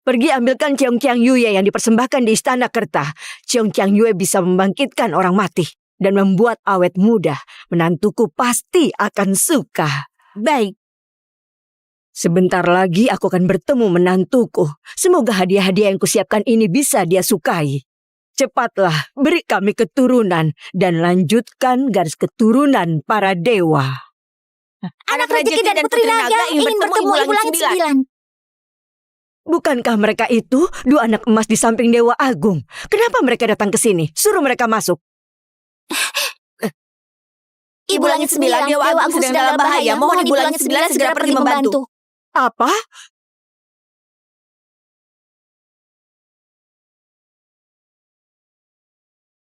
Pergi ambilkan Cheong Kiang Yue yang dipersembahkan di Istana Kerta. Cheong Kiang Yue bisa membangkitkan orang mati dan membuat awet muda. Menantuku pasti akan suka. Baik. Sebentar lagi aku akan bertemu menantuku. Semoga hadiah-hadiah yang kusiapkan ini bisa dia sukai. Cepatlah, beri kami keturunan dan lanjutkan garis keturunan para dewa. Anak rezeki dan putri naga ingin bertemu Ibu Langit 9. Bukankah mereka itu dua anak emas di samping Dewa Agung? Kenapa mereka datang ke sini? Suruh mereka masuk. Ibu Langit 9, Dewa Agung sedang dalam bahaya. Mohon Ibu Langit 9 segera pergi membantu. Apa?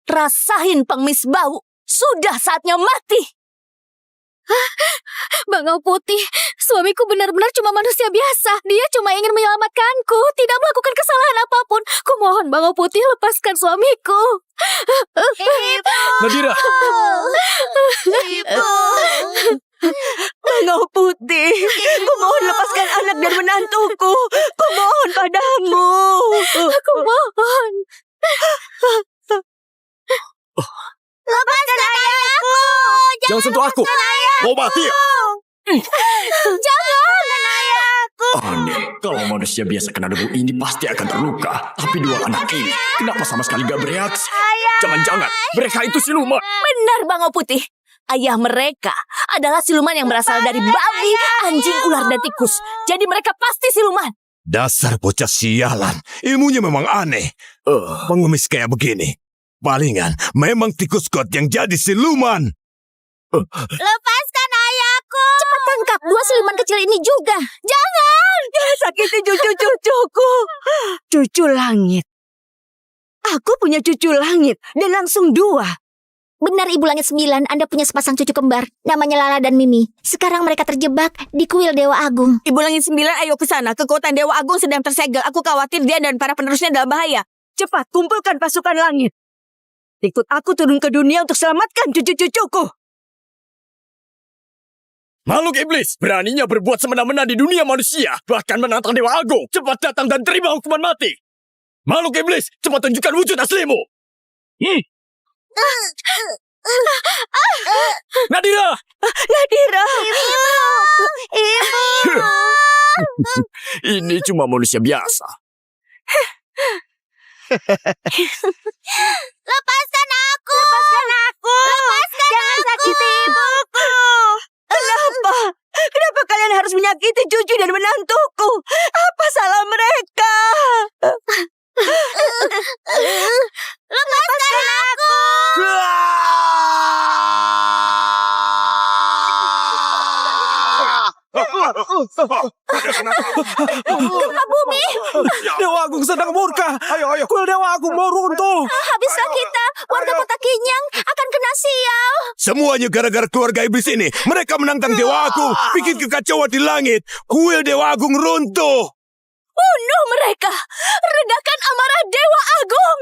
Rasain pengemis bau. Sudah saatnya mati. Bangau Putih, suamiku benar-benar cuma manusia biasa. Dia cuma ingin menyelamatkanku, tidak melakukan kesalahan apapun. Kumohon Bangau Putih, lepaskan suamiku. Nadira, Ibu. Bangau Putih, kumohon lepaskan anak dan menantuku. Kumohon padamu. Aku mohon. Lepaskan ayahku. jangan sentuh aku. Mau mati? Jangan ayahku. Aneh, kalau manusia biasa kena debu ini pasti akan terluka. Tapi dua anak ini, kenapa sama sekali gak bereaksi? Jangan-jangan mereka itu siluman. Benar Bangau Putih. Ayah mereka adalah siluman yang berasal dari babi, anjing, ular, dan tikus. Jadi mereka pasti siluman. Dasar bocah sialan. Ilmunya memang aneh. Pengemis kayak begini. Palingan memang tikus got yang jadi siluman. Lepaskan ayahku. Cepat tangkap dua siluman kecil ini juga. Jangan sakiti cucu-cucuku. Cucu langit. Aku punya cucu langit dan langsung dua. Benar Ibu Langit 9, Anda punya sepasang cucu kembar. Namanya Lala dan Mimi. Sekarang mereka terjebak di kuil Dewa Agung. Ibu Langit 9, ayo ke sana. Kekuatan Dewa Agung sedang tersegel. Aku khawatir dia dan para penerusnya dalam bahaya. Cepat kumpulkan pasukan langit. Ikut aku turun ke dunia untuk selamatkan cucu-cucuku. Makhluk iblis beraninya berbuat semena-mena di dunia manusia, bahkan menantang Dewa Agung. Cepat datang dan terima hukuman mati. Makhluk iblis, cepat tunjukkan wujud aslimu. Nadira! Nadira. Ibu. Ini cuma manusia biasa. Lepaskan aku. Lepaskan aku. Jangan sakiti ibuku. Kenapa? Kenapa kalian harus menyakiti cucu dan menantuku? Apa salah mereka? Lepaskan aku. Gempa bumi. Dewa Agung sedang murka. Ayo. Kuil Dewa Agung mau runtuh. Habislah kita. Warga kota Kinyang akan kena sial. Semuanya gara-gara keluarga iblis ini. Mereka menantang Dewa Agung. Bikin kekacauan di langit. Kuil Dewa Agung runtuh. Bunuh mereka. Redakan amarah Dewa Agung.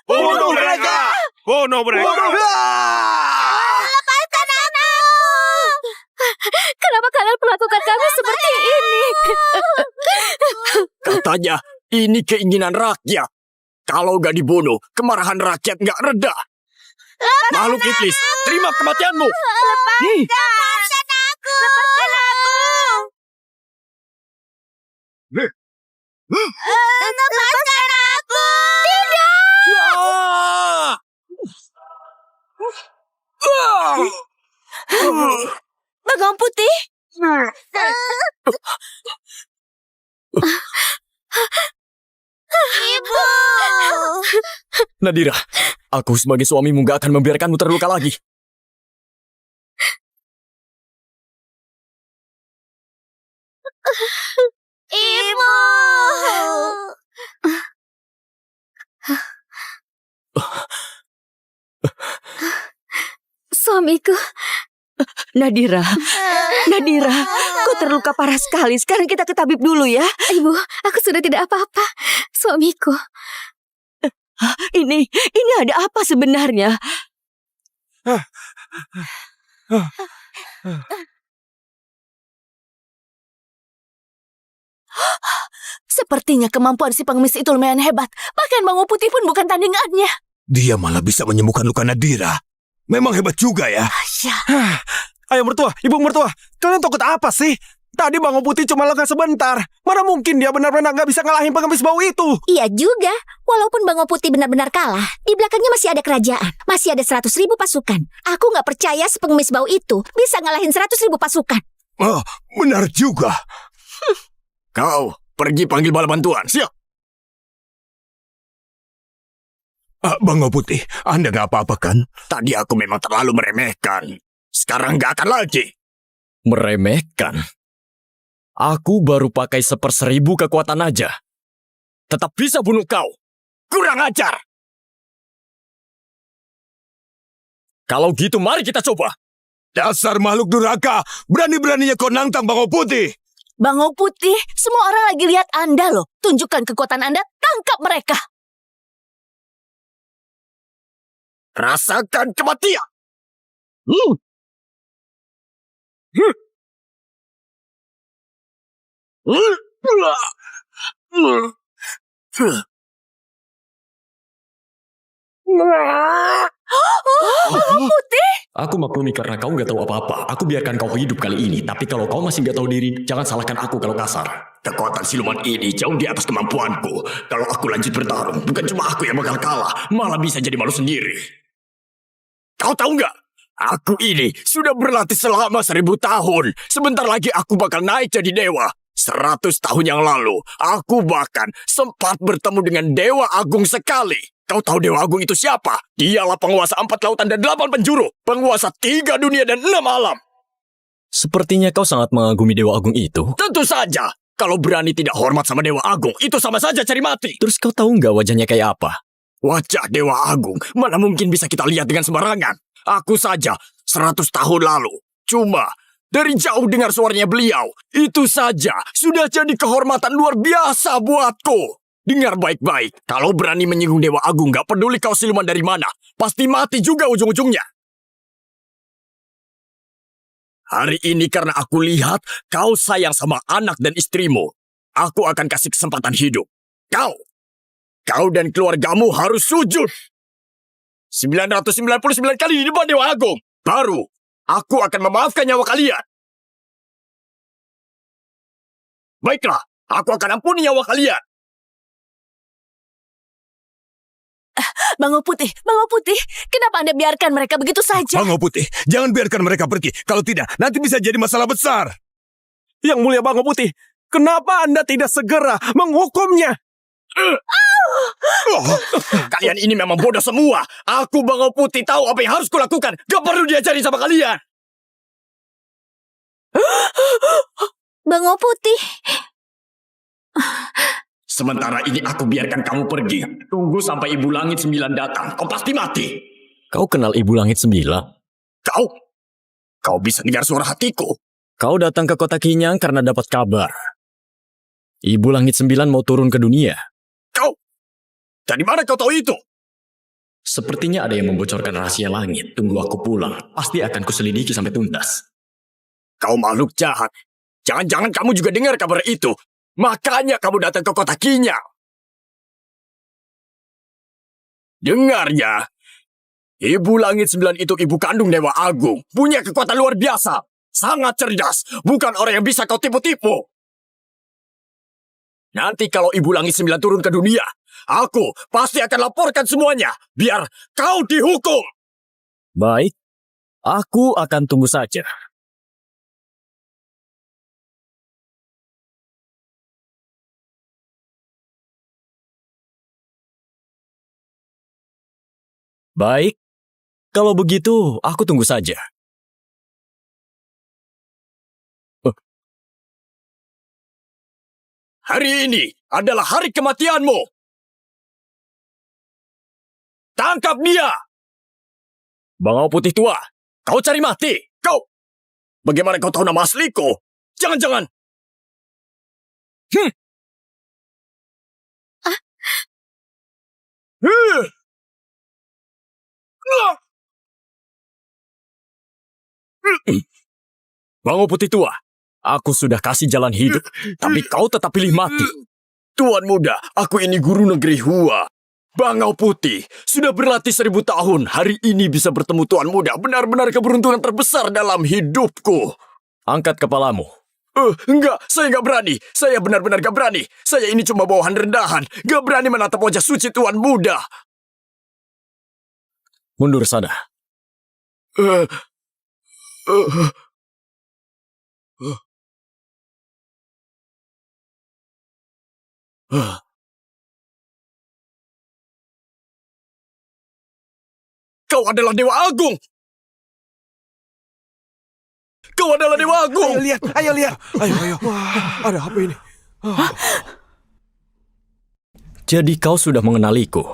Bunuh mereka. Bunuh mereka. Lepaskan aku. Kenapa kalian melakukan kami seperti ini? Katanya, ini keinginan rakyat. Kalau gak dibunuh, kemarahan rakyat gak reda. Makhluk iblis, terima kematianmu. Lepaskan aku. Lepaskan aku. Lepaskan aku. Bangau Putih. Ibu. Nadira, aku sebagai suamimu gak akan membiarkanmu terluka lagi. Ibu. Suamiku, Nadira, kau terluka parah sekali. Sekarang kita ke tabib dulu ya. Ibu, aku sudah tidak apa-apa. Suamiku. Ini ada apa sebenarnya? Sepertinya kemampuan si pengemis itu lumayan hebat. Bahkan Bango Putih pun bukan tandingannya. Dia malah bisa menyembuhkan luka Nadira. Memang hebat juga ya. Ayah mertua, ibu mertua, kalian takut apa sih? Tadi Bango Putih cuma lengah sebentar. Mana mungkin dia benar-benar nggak bisa ngalahin pengemis bau itu? Iya juga, walaupun Bango Putih benar-benar kalah, di belakangnya masih ada kerajaan, masih ada 100.000 pasukan. Aku nggak percaya si pengemis bau itu bisa ngalahin 100.000 pasukan. Oh, benar juga. Kau pergi panggil bala bantuan. Siap. Bango Putih, Anda nggak apa-apa kan? Tadi aku memang terlalu meremehkan. Sekarang nggak akan lagi. Meremehkan? Aku baru pakai 1/1000 kekuatan aja. Tetap bisa bunuh kau. Kurang ajar. Kalau gitu mari kita coba. Dasar makhluk durhaka, berani-beraninya kau nantang Bango Putih. Bango Putih, semua orang lagi lihat Anda loh. Tunjukkan kekuatan Anda, tangkap mereka. Rasakan kematian. Putih? Aku maklumi karena kau nggak tahu apa-apa. Aku biarkan kau hidup kali ini. Tapi kalau kau masih nggak tahu diri, jangan salahkan aku kalau kasar. Kekuatan siluman ini jauh di atas kemampuanku. Kalau aku lanjut bertarung, bukan cuma aku yang bakal kalah, malah bisa jadi malu sendiri. Kau tahu nggak? Aku ini sudah berlatih selama 1000 tahun. Sebentar lagi aku bakal naik jadi dewa. 100 tahun yang lalu, aku bahkan sempat bertemu dengan Dewa Agung sekali. Kau tahu Dewa Agung itu siapa? Dialah penguasa 4 lautan dan 8 penjuru. Penguasa 3 dunia dan 6 alam. Sepertinya kau sangat mengagumi Dewa Agung itu. Tentu saja. Kalau berani tidak hormat sama Dewa Agung, itu sama saja cari mati. Terus kau tahu nggak wajahnya kayak apa? Wajah Dewa Agung mana mungkin bisa kita lihat dengan sembarangan. Aku saja 100 tahun lalu. Cuma dari jauh dengar suaranya beliau. Itu saja sudah jadi kehormatan luar biasa buatku. Dengar baik-baik. Kalau berani menyinggung Dewa Agung, gak peduli kau siluman dari mana. Pasti mati juga ujung-ujungnya. Hari ini karena aku lihat kau sayang sama anak dan istrimu. Aku akan kasih kesempatan hidup. Kau dan keluargamu harus sujud 999 kali di depan Dewa Agung. Baru aku akan memaafkan nyawa kalian. Baiklah, aku akan ampuni nyawa kalian. Bango Putih, kenapa Anda biarkan mereka begitu saja? Bango Putih, jangan biarkan mereka pergi. Kalau tidak, nanti bisa jadi masalah besar. Yang mulia Bango Putih, kenapa Anda tidak segera menghukumnya? Kalian ini memang bodoh semua. Aku Bango Putih tahu apa yang harus kulakukan. Gak perlu diajarin sama kalian. Bango Putih. Sementara ini aku biarkan kamu pergi. Tunggu sampai Ibu Langit 9 datang. Kau pasti mati. Kau kenal Ibu Langit 9? Kau bisa dengar suara hatiku. Kau datang ke kota Kinyang karena dapat kabar. Ibu Langit 9 mau turun ke dunia. Dari mana kau tahu itu? Sepertinya ada yang membocorkan rahasia langit. Tunggu aku pulang. Pasti akan kuselidiki sampai tuntas. Kau makhluk jahat. Jangan-jangan kamu juga dengar kabar itu. Makanya kamu datang ke kota Kinyang. Dengar ya. Ibu Langit 9 itu ibu kandung Dewa Agung. Punya kekuatan luar biasa. Sangat cerdas. Bukan orang yang bisa kau tipu-tipu. Nanti kalau Ibu Langit 9 turun ke dunia, aku pasti akan laporkan semuanya. Biar kau dihukum. Baik. Aku akan tunggu saja. Baik, kalau begitu aku tunggu saja. Hari ini adalah hari kematianmu. Tangkap dia! Bangau Putih Tua, Kau cari mati. Kau! Bagaimana kau tahu nama asliku? Jangan-jangan! Bangau Putih tua, aku sudah kasih jalan hidup, tapi kau tetap pilih mati. Tuan muda, aku ini guru negeri Hua. Bangau Putih sudah berlatih 1000 tahun. Hari ini bisa bertemu Tuan muda. Benar-benar keberuntungan terbesar dalam hidupku. Angkat kepalamu. Enggak, saya enggak berani. Saya benar-benar enggak berani. Saya ini cuma bawahan rendahan. Enggak berani menatap wajah suci Tuan muda. Mundur sana. Kau adalah Dewa Agung. Kau adalah Dewa Agung. Ayo lihat. Ayo. Ada apa ini? Jadi kau sudah mengenaliku.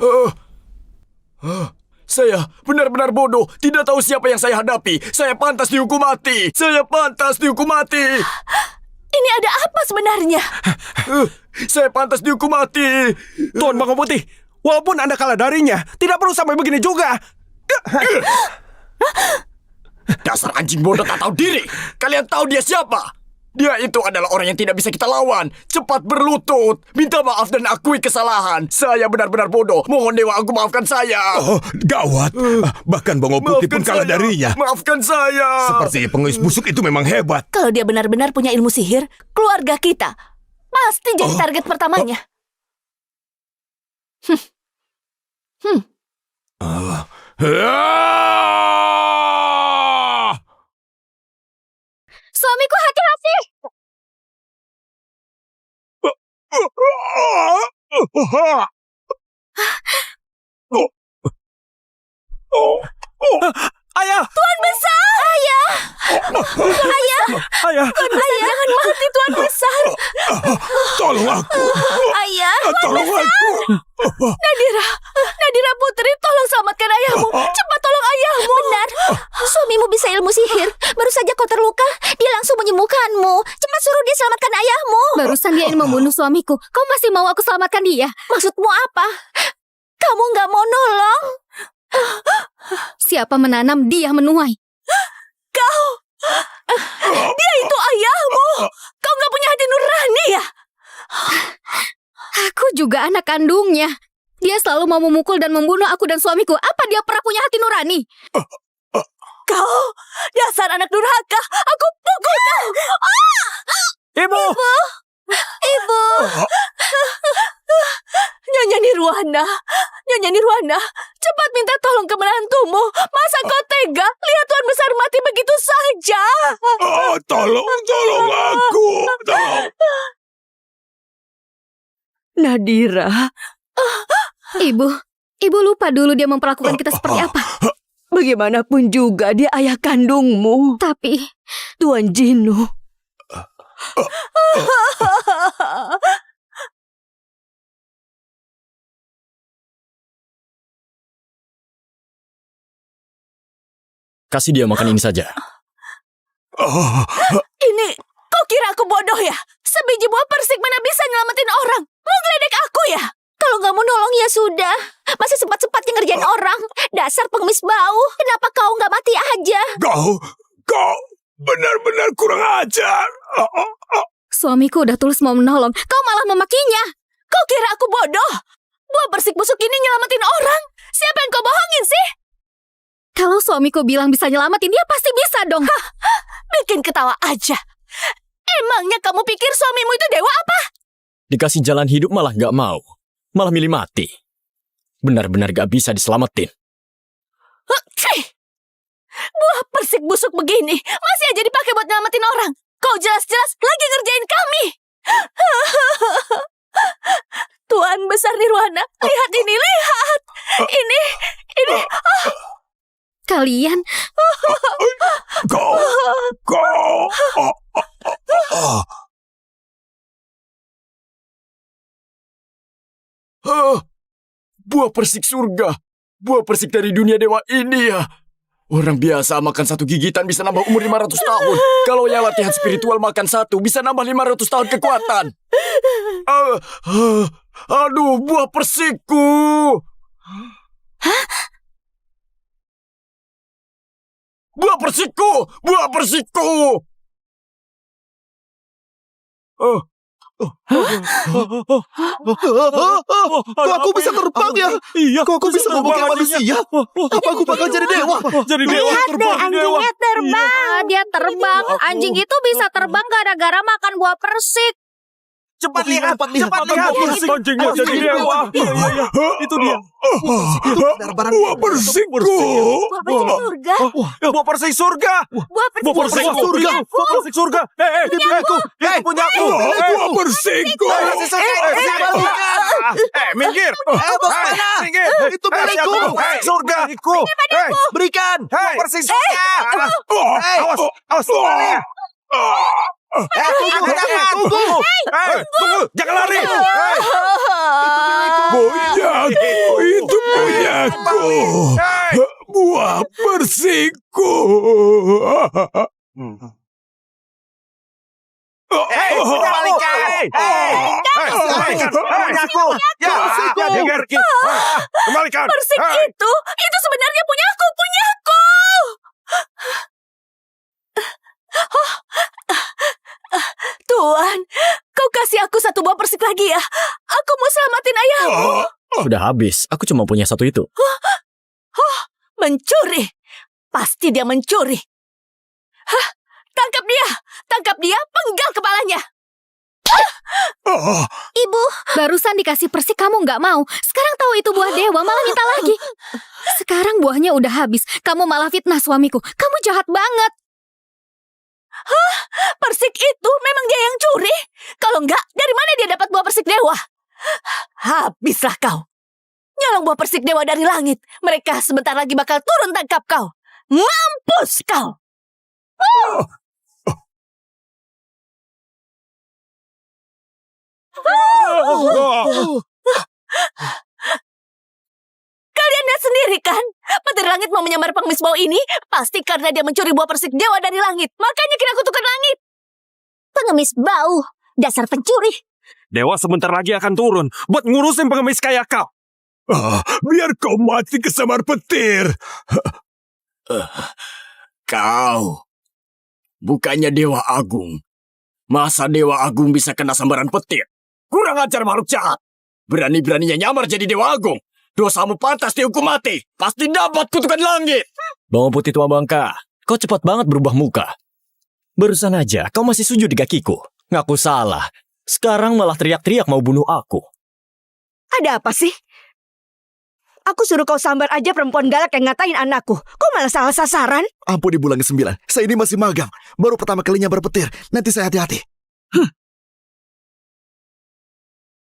Saya benar-benar bodoh. Tidak tahu siapa yang saya hadapi. Saya pantas dihukum mati. Saya pantas dihukum mati. Ini ada apa sebenarnya? Saya pantas dihukum mati. Tuan Bangau Putih, walaupun Anda kalah darinya, tidak perlu sampai begini juga. Dasar anjing bodoh tak tahu diri. Kalian tahu dia siapa? Dia itu adalah orang yang tidak bisa kita lawan. Cepat berlutut. Minta maaf dan akui kesalahan. Saya benar-benar bodoh. Mohon Dewa Agung maafkan saya. Oh, gawat. Bahkan Bangau Putih pun kalah darinya. Maafkan saya. Sepertinya pengawis busuk itu memang hebat. Kalau dia benar-benar punya ilmu sihir, keluarga kita pasti jadi target pertamanya. Suamiku hati-hati! Ayah! Tuan besar! Ayah! Ayah! Tuan besar, jangan mati, Tuan besar! Tolong aku. Ayah! Tolong aku. Nadira Putri, tolong selamatkan ayahmu! Cepat tolong ayahmu! Benar, suamimu bisa ilmu sihir. Baru saja kau terluka, dia langsung menyembuhkanmu. Cepat suruh dia selamatkan ayahmu. Barusan dia ingin membunuh suamiku. Kau masih mau aku selamatkan dia? Maksudmu apa? Kamu nggak mau nolong? Siapa menanam, dia menuai. Dia itu ayahmu! Kau nggak punya hati nurani ya? Aku juga anak kandungnya. Dia selalu mau memukul dan membunuh aku dan suamiku. Apa dia pernah punya hati nurani? Kau, dasar anak durhaka! Aku pukul kau! Ibu! Ibu! Nyonya Nirwana, cepat minta tolong ke menantumu. Masa kau tega lihat Tuan besar mati begitu saja? Tolong aku. Tolong. Nadira, Ibu lupa dulu dia memperlakukan kita seperti apa. bagaimanapun juga dia ayah kandungmu. Tapi Tuan Jinu. Kasih dia makan ini saja. Ini, kau kira aku bodoh ya? Sebiji buah persik mana bisa nyelamatin orang? Mau geledek aku ya? Kalau nggak mau nolong ya sudah. Masih sempat-sempatnya ngerjain orang. Dasar pengemis bau. Kenapa kau nggak mati aja? Kau benar-benar kurang ajar. suamiku udah tulus mau menolong. Kau malah memakinya. Kau kira aku bodoh? Buah persik busuk ini nyelamatin orang? Siapa yang kau bohongin sih? Kalau suamiku bilang bisa nyelamatin, dia pasti bisa dong. Bikin ketawa aja. Emangnya kamu pikir suamimu itu dewa apa? Dikasih jalan hidup malah nggak mau. Malah milih mati. Benar-benar gak bisa diselamatin. Buah persik busuk begini masih aja dipakai buat nyelamatin orang. Kau jelas-jelas lagi ngerjain kami. Tuan besar Nirwana, lihat ini, lihat. Ini. Kalian Kau. Buah persik surga. Buah persik dari dunia dewa ini ya. Orang biasa makan 1 gigitan bisa nambah umur 500 tahun. Kalau yang latihan spiritual makan 1 bisa nambah 500 tahun kekuatan. Aduh, buah persikku. Buah persikku! Buah persikku! Kok aku bisa terbang ya? Iya, Kok aku bisa ngomong kayak manusia? Apa aku bakal jadi dewa? Jadi dewa Lihat deh, terbang, dewa. anjingnya terbang. Ah, dia terbang. Anjing itu bisa terbang gara-gara makan buah persik. Cepat lihat, cepat lihat. Anjingnya jadi dewa. Iya. Itu dia. Benar-benar Buah persikku. Surga. Buah persik surga. Buah Buah persik surga. Buah persik surga. Itu punya aku. Buah persikku. Minggir. Bos mana? Minggir. Itu milikku. Surga. Berikan. Persik surga. Awas. Tunggu. Jangan lari. Punyaku, itu punyaku. Buah persikku. Kembalikan. Persik itu sebenarnya punyaku. Tuan, kau kasih aku 1 buah persik lagi ya. Aku mau selamatin ayahmu. Sudah habis. Aku cuma punya 1 itu. Mencuri. Pasti dia mencuri. Tangkap dia, penggal kepalanya. Ibu, barusan dikasih persik kamu nggak mau. Sekarang tahu itu buah dewa malah minta lagi. Sekarang buahnya udah habis. Kamu malah fitnah suamiku. Kamu jahat banget. Persik itu memang dia yang curi. Kalau enggak, dari mana dia dapat buah persik dewa? Habislah kau. Nyolong buah persik dewa dari langit. Mereka sebentar lagi bakal turun tangkap kau. Mampus kau. Kalian lihat sendiri kan? Petir langit mau menyamar pengemis bau ini pasti karena dia mencuri buah persik dewa dari langit. Makanya kena kutukan langit. Pengemis bau, dasar pencuri. Dewa sebentar lagi akan turun buat ngurusin pengemis kayak kau. Biar kau mati kesamar petir. Kau. Bukannya Dewa Agung. Masa Dewa Agung bisa kena sambaran petir? Kurang ajar makhluk jahat. Berani-beraninya nyamar jadi Dewa Agung. Dosamu pantas dihukum mati. Pasti dapat kutukan langit. Bawang putih tua bangka, kau cepat banget berubah muka. Barusan aja kau masih sujud di kakiku. Ngaku salah. Sekarang malah teriak-teriak mau bunuh aku. Ada apa sih? Aku suruh kau sambar aja perempuan galak yang ngatain anakku. Kau malah salah sasaran? Ampun Ibu Langit 9. Saya ini masih magang. Baru pertama kalinya berpetir. Nanti saya hati-hati.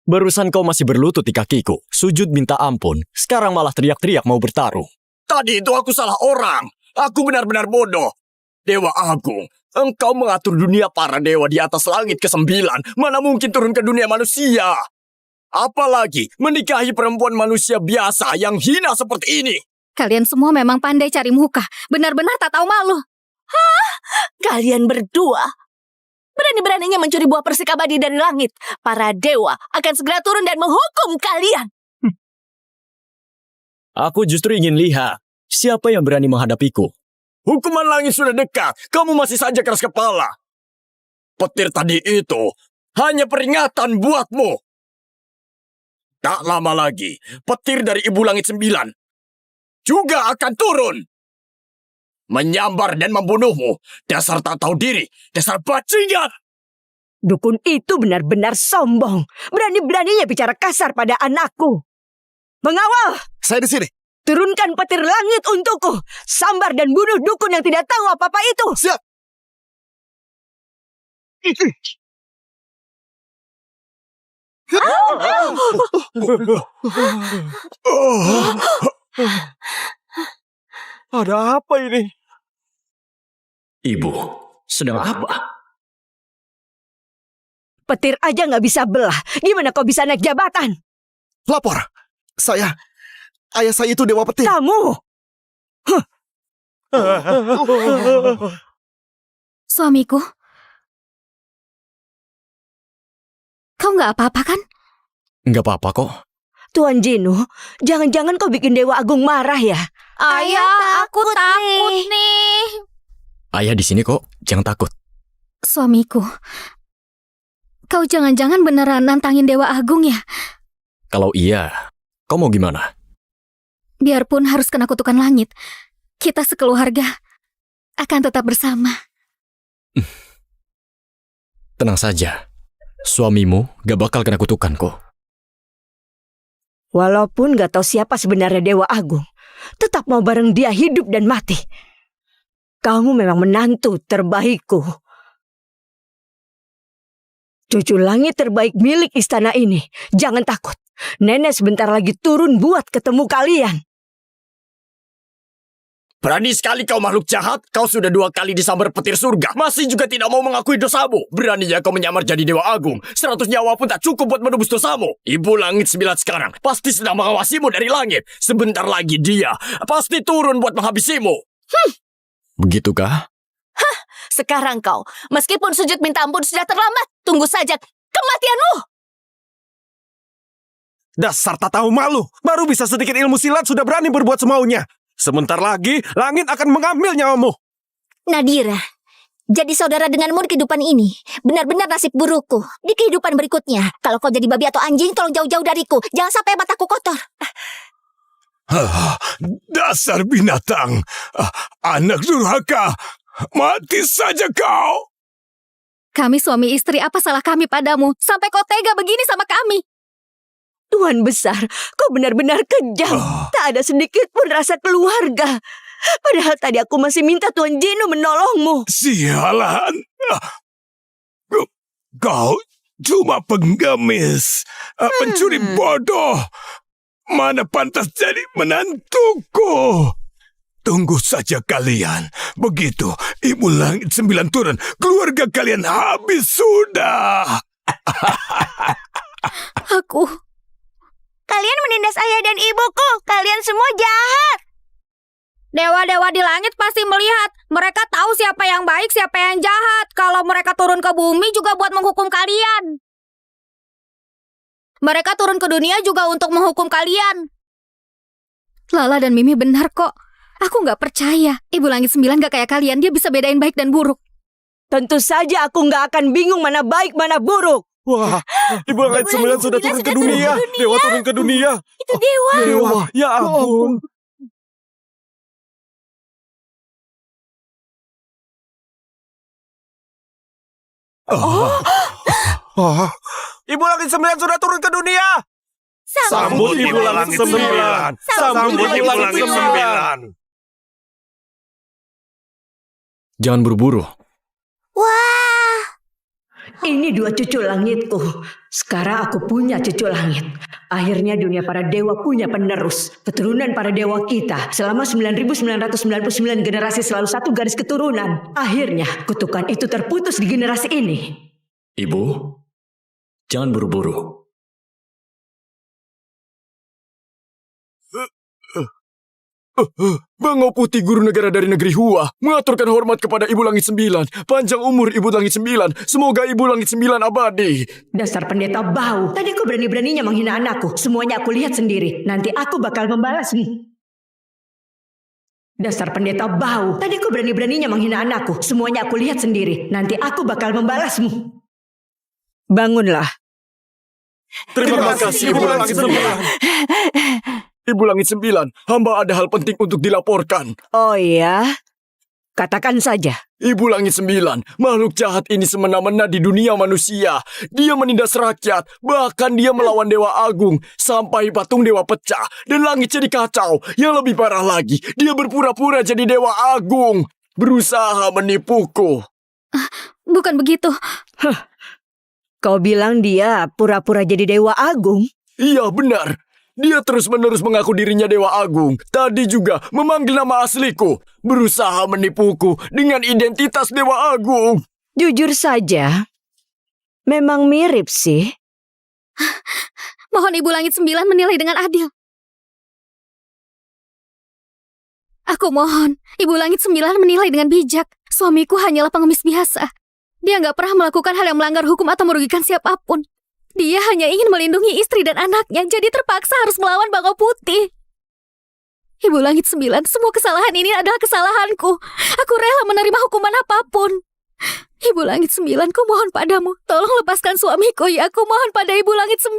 Barusan kau masih berlutut di kakiku, sujud minta ampun. Sekarang malah teriak-teriak mau bertarung. Tadi itu aku salah orang. Aku benar-benar bodoh. Dewa Agung, engkau mengatur dunia para dewa di atas langit ke-9. Mana mungkin turun ke dunia manusia? Apalagi menikahi perempuan manusia biasa yang hina seperti ini. Kalian semua memang pandai cari muka. Benar-benar tak tahu malu. Kalian berdua berani-beraninya mencuri buah persik abadi dari langit. Para dewa akan segera turun dan menghukum kalian. Aku justru ingin lihat siapa yang berani menghadapiku. Hukuman langit sudah dekat. Kamu masih saja keras kepala. Petir tadi itu hanya peringatan buatmu. Tak lama lagi, petir dari Ibu Langit 9 juga akan turun. Menyambar dan membunuhmu. Dasar tak tahu diri. Dasar bajingan. Dukun itu benar-benar sombong. Berani-beraninya bicara kasar pada anakku. Mengawal! Saya di sini. Turunkan petir langit untukku. Sambar dan bunuh dukun yang tidak tahu apa-apa itu. Siap. Ada apa ini? Ibu, sedang apa? Petir aja nggak bisa belah. Gimana kau bisa naik jabatan? Lapor. Ayah saya itu Dewa Petir. Kamu! Suamiku, kau nggak apa-apa kan? Nggak apa-apa kok. Tuan Jinu, jangan-jangan kau bikin Dewa Agung marah ya? Ayah, aku takut nih. Ayah di sini kok, jangan takut. Suamiku, kau jangan-jangan beneran nantangin Dewa Agung ya? Kalau iya, kau mau gimana? Biarpun harus kena kutukan langit, kita sekeluarga akan tetap bersama. Tenang saja, suamimu gak bakal kena kutukan kok. Walaupun gak tahu siapa sebenarnya Dewa Agung, tetap mau bareng dia hidup dan mati. Kamu memang menantu terbaikku. Cucu langit terbaik milik istana ini. Jangan takut. Nenek sebentar lagi turun buat ketemu kalian. Berani sekali kau makhluk jahat. Kau sudah 2 kali disambar petir surga. Masih juga tidak mau mengakui dosamu. Beraninya kau menyamar jadi Dewa Agung. 100 nyawa pun tak cukup buat menebus dosamu. Ibu Langit 9 sekarang pasti sedang mengawasimu dari langit. Sebentar lagi dia pasti turun buat menghabisimu. Begitukah? Sekarang kau, meskipun sujud minta ampun sudah terlambat, tunggu saja kematianmu. Dasar tak tahu malu. Baru bisa sedikit ilmu silat sudah berani berbuat semaunya. Sebentar lagi, langit akan mengambil nyawamu. Nadira, jadi saudara denganmu di kehidupan ini benar-benar nasib burukku. Di kehidupan berikutnya, kalau kau jadi babi atau anjing, tolong jauh-jauh dariku. Jangan sampai mataku kotor. Dasar binatang. Anak durhaka. Mati saja kau. Kami suami istri, apa salah kami padamu? Sampai kau tega begini sama kami. Tuan besar, kau benar-benar kejam. Tak ada sedikit pun rasa keluarga. Padahal tadi aku masih minta Tuan Jinu menolongmu. Sialan. Kau cuma penggemis. Pencuri bodoh. Mana pantas jadi menantuku. Tunggu saja kalian. Begitu Ibu Langit 9 turun, keluarga kalian habis sudah. Kalian menindas ayah dan ibuku. Kalian semua jahat. Dewa-dewa di langit pasti melihat. Mereka tahu siapa yang baik, siapa yang jahat. Kalau mereka turun ke bumi juga buat menghukum kalian. Mereka turun ke dunia juga untuk menghukum kalian. Lala dan Mimi benar kok. Aku nggak percaya. Ibu Langit 9 nggak kayak kalian. Dia bisa bedain baik dan buruk. Tentu saja aku nggak akan bingung mana baik mana buruk. Wah, Ibu Langit 9 sudah turun ke dunia. Dewa turun ke dunia. Itu dewa. Dewa, ya ampun. Ibu Langit 9 sudah turun ke dunia. Sambut Ibu Langit 9. Sambut Ibu Langit 9. Jangan buru-buru. Wah, Ini 2 cucu langitku. Sekarang aku punya cucu langit. Akhirnya dunia para dewa punya penerus. Keturunan para dewa kita. Selama 9.999 generasi selalu satu garis keturunan. Akhirnya kutukan itu terputus di generasi ini. Ibu, jangan buru-buru. Bangau Putih Guru Negara dari negeri Hua mengaturkan hormat kepada Ibu Langit 9. Panjang umur Ibu Langit 9. Semoga Ibu Langit 9 abadi. Dasar pendeta bau. Tadi kau berani-beraninya menghina anakku. Semuanya aku lihat sendiri. Nanti aku bakal membalasmu. Dasar pendeta bau. Tadi kau berani-beraninya menghina anakku. Semuanya aku lihat sendiri. Nanti aku bakal membalasmu. Bangunlah. Terima kasih Ibu Langit 9. Ibu Langit 9, hamba ada hal penting untuk dilaporkan. Oh iya? Katakan saja. Ibu Langit 9, makhluk jahat ini semena-mena di dunia manusia. Dia menindas rakyat, bahkan dia melawan Dewa Agung. Sampai patung dewa pecah, dan langit jadi kacau. Yang lebih parah lagi, dia berpura-pura jadi Dewa Agung. Berusaha menipuku. Bukan begitu. Kau bilang dia pura-pura jadi Dewa Agung? Iya benar. Dia terus-menerus mengaku dirinya Dewa Agung. Tadi juga memanggil nama asliku. Berusaha menipuku dengan identitas Dewa Agung. Jujur saja, memang mirip sih. Mohon Ibu Langit 9 menilai dengan adil. Aku mohon, Ibu Langit 9 menilai dengan bijak. Suamiku hanyalah pengemis biasa. Dia nggak pernah melakukan hal yang melanggar hukum atau merugikan siapapun. Dia hanya ingin melindungi istri dan anaknya, jadi terpaksa harus melawan Bangau Putih. Ibu Langit 9, semua kesalahan ini adalah kesalahanku. Aku rela menerima hukuman apapun. Ibu Langit 9, ku mohon padamu, tolong lepaskan suamiku ya. Aku mohon pada Ibu Langit 9.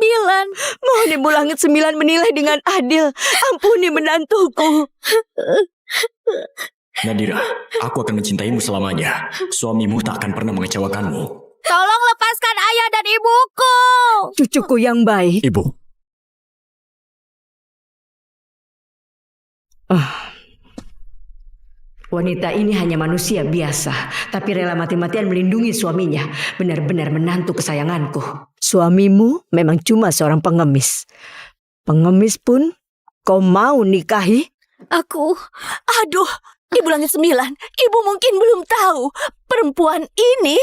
Mohon Ibu Langit 9 menilai dengan adil. Ampuni menantuku. Nadira, aku akan mencintaimu selamanya. Suamimu tak akan pernah mengecewakanmu. Tolong lepaskan ayah dan ibuku. Cucuku yang baik. Ibu, Wanita ini hanya manusia biasa, tapi rela mati-matian melindungi suaminya. Benar-benar menantu kesayanganku. Suamimu memang cuma seorang pengemis. Pengemis pun kau mau nikahi? Aduh, Ibu Langit 9, Ibu mungkin belum tahu. Perempuan ini,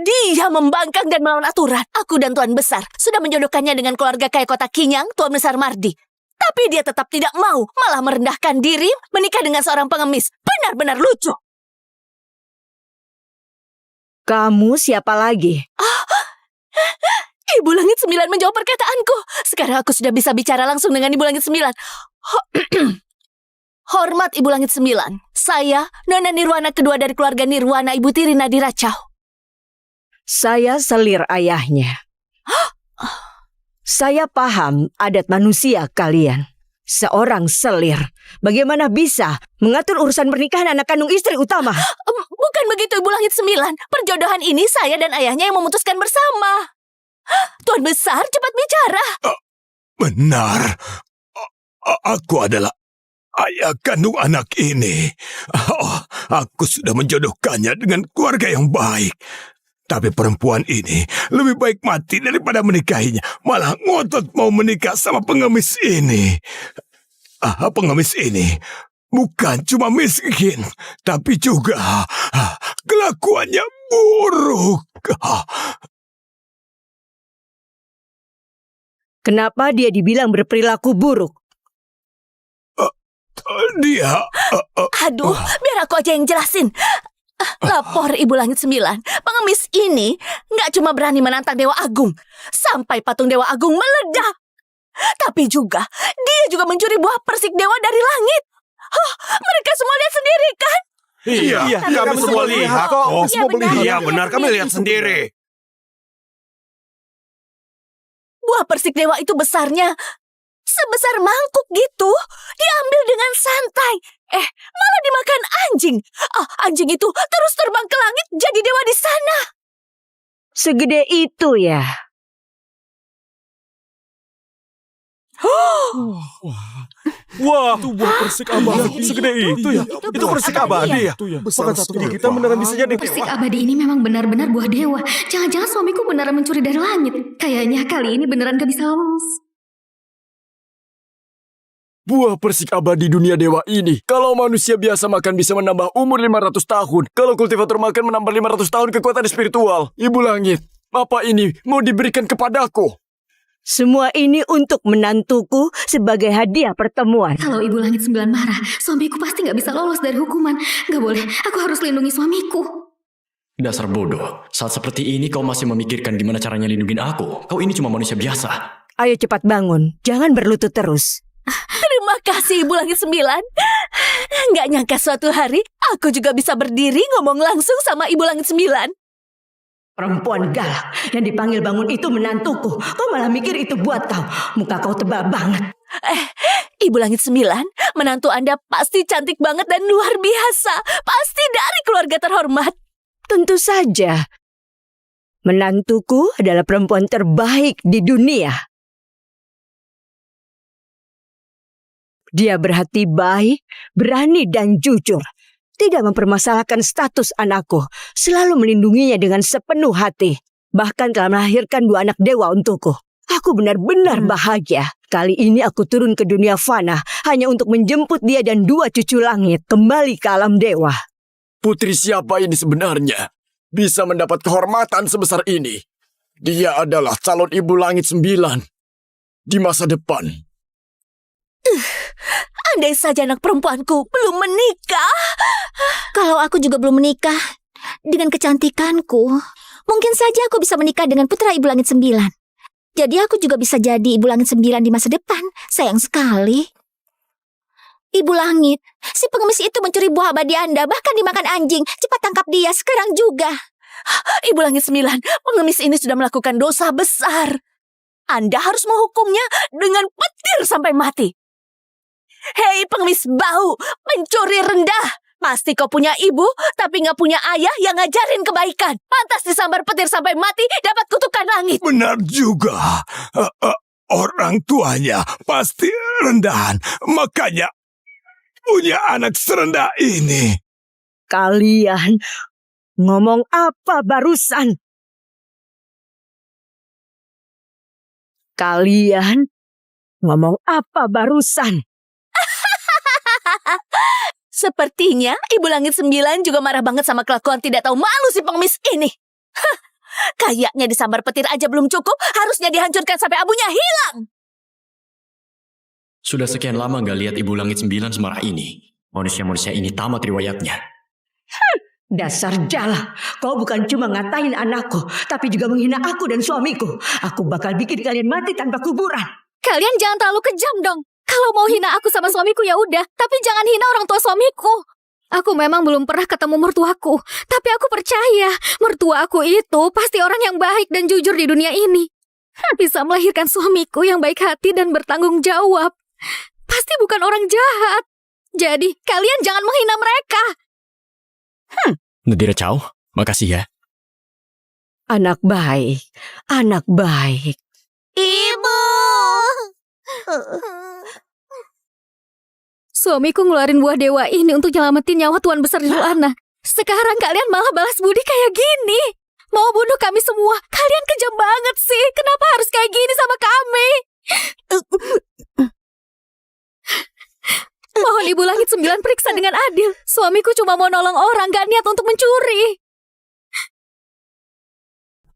dia membangkang dan melawan aturan. Aku dan Tuan Besar sudah menjodohkannya dengan keluarga kaya kota Kinyang, Tuan Besar Mardi. Tapi dia tetap tidak mau, malah merendahkan diri menikah dengan seorang pengemis. Benar-benar lucu. Kamu siapa lagi? Ibu Langit 9 menjawab perkataanku. Sekarang aku sudah bisa bicara langsung dengan Ibu Langit 9. Hormat Ibu Langit 9. Saya, Nona Nirwana kedua dari keluarga Nirwana, Ibu Tiri Nadira Chow. Saya selir ayahnya. Saya paham adat manusia kalian. Seorang selir, bagaimana bisa mengatur urusan pernikahan anak kandung istri utama? Bukan begitu Ibu Langit 9. Perjodohan ini saya dan ayahnya yang memutuskan bersama. Tuan Besar, cepat bicara. Benar. Aku adalah ayah kandung anak ini. Aku sudah menjodohkannya dengan keluarga yang baik. Tapi perempuan ini lebih baik mati daripada menikahinya. Malah ngotot mau menikah sama pengemis ini. Pengemis ini bukan cuma miskin, tapi juga kelakuannya buruk. Kenapa dia dibilang berperilaku buruk? Dia... Aduh, biar aku aja yang jelasin. Lapor Ibu Langit 9. Pengemis ini nggak cuma berani menantang Dewa Agung sampai patung Dewa Agung meledak, tapi juga dia juga mencuri buah persik dewa dari langit. Mereka semua lihat sendiri kan? Iya, kami semua lihat kok. Iya benar, kami lihat sendiri. Buah persik dewa itu besarnya sebesar mangkuk gitu. Diambil dengan santai. Malah dimakan anjing. Anjing itu terus terbang ke langit jadi dewa di sana. Segede itu ya? Wah, itu buah persik abadi segede itu ya. Itu persik abadi ya. Makan satu gigi kita beneran bisa jadi Persik abadi ini memang benar-benar buah dewa. Jangan-jangan suamiku beneran mencuri dari langit. Kayaknya kali ini beneran gak bisa lolos. buah persik abadi dunia dewa ini. Kalau manusia biasa makan bisa menambah umur 500 tahun. Kalau kultivator makan menambah 500 tahun kekuatan spiritual. Ibu Langit, apa ini mau diberikan kepadaku? Semua ini untuk menantuku sebagai hadiah pertemuan. Kalau Ibu Langit 9 marah, suamiku pasti gak bisa lolos dari hukuman. Gak boleh, aku harus lindungi suamiku. Dasar bodoh, saat seperti ini kau masih memikirkan gimana caranya lindungin aku. Kau ini cuma manusia biasa. Ayo cepat bangun, jangan berlutut terus. Terima kasih Ibu Langit 9. Nggak nyangka suatu hari aku juga bisa berdiri ngomong langsung sama Ibu Langit 9. Perempuan galak yang dipanggil bangun itu menantuku. Kau malah mikir itu buat kau. Muka kau tebal banget. Ibu Langit 9, menantu Anda pasti cantik banget dan luar biasa. Pasti dari keluarga terhormat. Tentu saja. Menantuku adalah perempuan terbaik di dunia. Dia berhati baik, berani dan jujur. Tidak mempermasalahkan status anakku. Selalu melindunginya dengan sepenuh hati. Bahkan telah melahirkan 2 anak dewa untukku. Aku benar-benar bahagia. Kali ini aku turun ke dunia fana hanya untuk menjemput dia dan 2 cucu langit kembali ke alam dewa. Putri siapa ini sebenarnya? Bisa mendapat kehormatan sebesar ini. Dia adalah calon Ibu Langit 9 di masa depan. Andai saja anak perempuanku belum menikah. Kalau aku juga belum menikah dengan kecantikanku, mungkin saja aku bisa menikah dengan putra Ibu Langit 9. Jadi aku juga bisa jadi Ibu Langit 9 di masa depan. Sayang sekali. Ibu Langit, si pengemis itu mencuri buah abadi Anda, bahkan dimakan anjing. Cepat tangkap dia sekarang juga. Ibu Langit 9, pengemis ini sudah melakukan dosa besar. Anda harus menghukumnya dengan petir sampai mati. Hei pengemis bau, pencuri rendah. Pasti kau punya ibu, tapi nggak punya ayah yang ngajarin kebaikan. Pantas disambar petir sampai mati, dapat kutukan langit. Benar juga. Orang tuanya pasti rendahan. Makanya punya anak serendah ini. Kalian ngomong apa barusan? Kalian ngomong apa barusan? Sepertinya Ibu Langit 9 juga marah banget sama kelakuan tidak tahu malu si pengemis ini. Hah, kayaknya disambar petir aja belum cukup, harusnya dihancurkan sampai abunya hilang. Sudah sekian lama gak lihat Ibu Langit 9 semarah ini. Manusia-manusia ini tamat riwayatnya. Dasar jala, kau bukan cuma ngatain anakku, tapi juga menghina aku dan suamiku. Aku bakal bikin kalian mati tanpa kuburan. Kalian jangan terlalu kejam dong. Kalau mau hina aku sama suamiku ya udah, tapi jangan hina orang tua suamiku. Aku memang belum pernah ketemu mertuaku, tapi aku percaya mertua aku itu pasti orang yang baik dan jujur di dunia ini. Bisa melahirkan suamiku yang baik hati dan bertanggung jawab. Pasti bukan orang jahat. Jadi kalian jangan menghina mereka. Nadira Chow, makasih ya. Anak baik, anak baik. Ibu. Suamiku ngeluarin buah dewa ini untuk nyelamatin nyawa Tuan Besar Nirlana. Sekarang kalian malah balas budi kayak gini. Mau bunuh kami semua. Kalian kejam banget sih. Kenapa harus kayak gini sama kami? Mohon Ibu Langit 9 periksa dengan adil. Suamiku cuma mau nolong orang, gak niat untuk mencuri.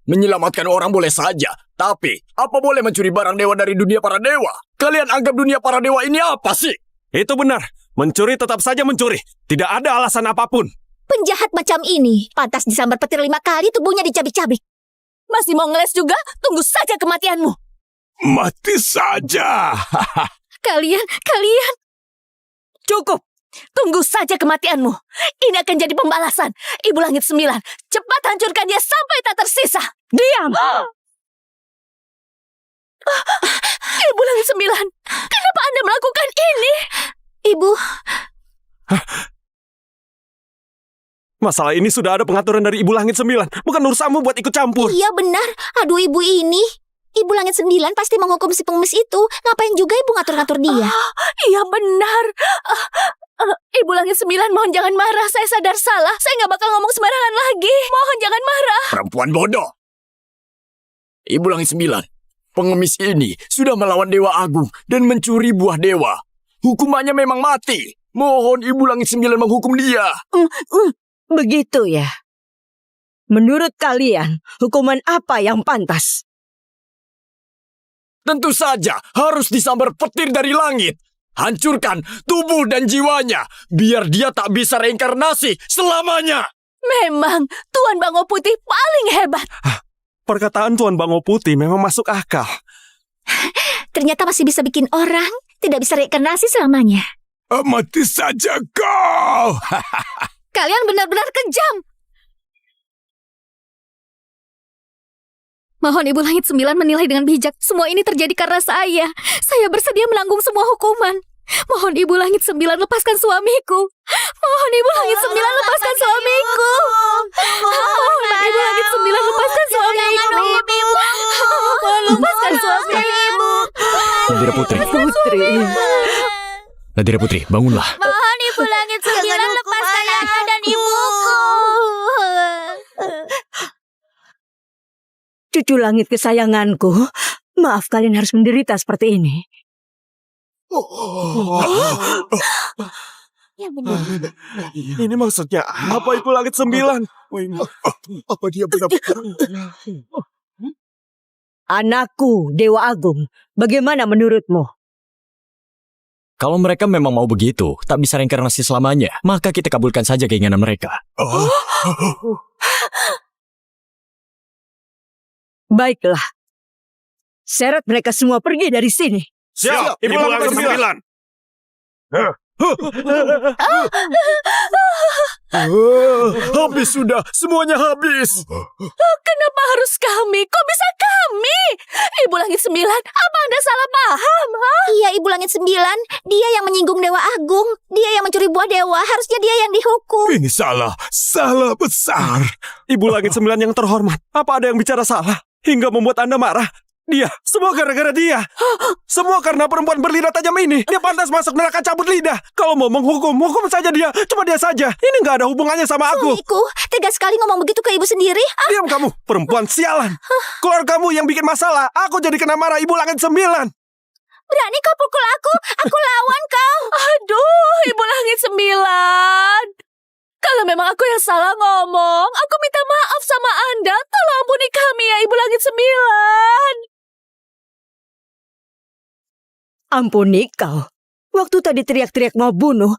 Menyelamatkan orang boleh saja, tapi apa boleh mencuri barang dewa dari dunia para dewa? Kalian anggap dunia para dewa ini apa sih? Itu benar. Mencuri tetap saja mencuri. Tidak ada alasan apapun. Penjahat macam ini pantas disambar petir 5 kali, tubuhnya dicabik-cabik. Masih mau ngeles juga? Tunggu saja kematianmu. Mati saja. Kalian. Cukup. Tunggu saja kematianmu. Ini akan jadi pembalasan. Ibu Langit 9, cepat hancurkan dia sampai tak tersisa. Diam! Ibu Langit 9, kenapa Anda melakukan ini? Ibu, Masalah ini sudah ada pengaturan dari Ibu Langit 9. Bukan urusanmu buat ikut campur. iya benar. Aduh ibu ini. Ibu Langit 9 pasti menghukum si pengemis itu. Ngapain juga ibu ngatur-ngatur dia? Iya benar. Ibu Langit 9, mohon jangan marah. Saya sadar salah. Saya nggak bakal ngomong sembarangan lagi. Mohon jangan marah. Perempuan bodoh. Ibu Langit 9, pengemis ini sudah melawan Dewa Agung dan mencuri buah dewa. Hukumannya memang mati. Mohon Ibu Langit 9 menghukum dia. Begitu ya. Menurut kalian, hukuman apa yang pantas? Tentu saja harus disambar petir dari langit. Hancurkan tubuh dan jiwanya, biar dia tak bisa reinkarnasi selamanya. Memang Tuan Bango Putih paling hebat. Perkataan Tuan Bango Putih memang masuk akal. Ternyata masih bisa bikin orang tidak bisa reinkarnasi selamanya. Mati saja kau. Kalian benar-benar kejam. Mohon Ibu Langit 9 menilai dengan bijak. Semua ini terjadi karena saya. Saya bersedia menanggung semua hukuman. Mohon Ibu Langit 9 lepaskan suamiku. Mohon Ibu Langit 9 lepaskan suamiku. Mohon Ibu Langit 9 lepaskan suamiku. Mohon lepaskan suamiku. Nadira Putri. Nadira Putri, bangunlah. Mohon Ibu Langit 9 lepaskan aku dan ibuku. Cucu langit kesayanganku, maaf kalian harus menderita seperti ini. Ya benar. Ini maksudnya apa Ibu Langit 9? Apa dia benar-benar? Anakku, Dewa Agung, bagaimana menurutmu? Kalau mereka memang mau begitu, tak bisa reinkarnasi selamanya, maka kita kabulkan saja keinginan mereka. Baiklah. Seret mereka semua pergi dari sini. Siap, Ibu Langit Sembilan. Habis sudah, semuanya habis. Kenapa harus kami? Kok bisa kami? Ibu Langit Sembilan, apa Anda salah paham? Iya, Ibu Langit Sembilan. Dia yang menyinggung Dewa Agung. Dia yang mencuri buah dewa. Harusnya dia yang dihukum. Ini salah besar. Ibu Langit Sembilan yang terhormat, apa ada yang bicara salah hingga membuat Anda marah? Dia, semua gara-gara dia. Semua karena perempuan berlidah tajam ini. Dia pantas masuk neraka cabut lidah. Kalau mau menghukum, hukum saja dia. Cuma dia saja. Ini nggak ada hubungannya sama aku. Suamiku, tegas sekali ngomong begitu ke ibu sendiri. Diam kamu, perempuan sialan. Keluar kamu yang bikin masalah. Aku jadi kena marah Ibu Langit Sembilan. Berani kau pukul aku lawan kau. Aduh, Ibu Langit Sembilan. Kalau memang aku yang salah ngomong, aku minta maaf sama Anda. Tolong ampuni kami ya, Ibu Langit Sembilan. Ampuni kau. Waktu tadi teriak-teriak mau bunuh,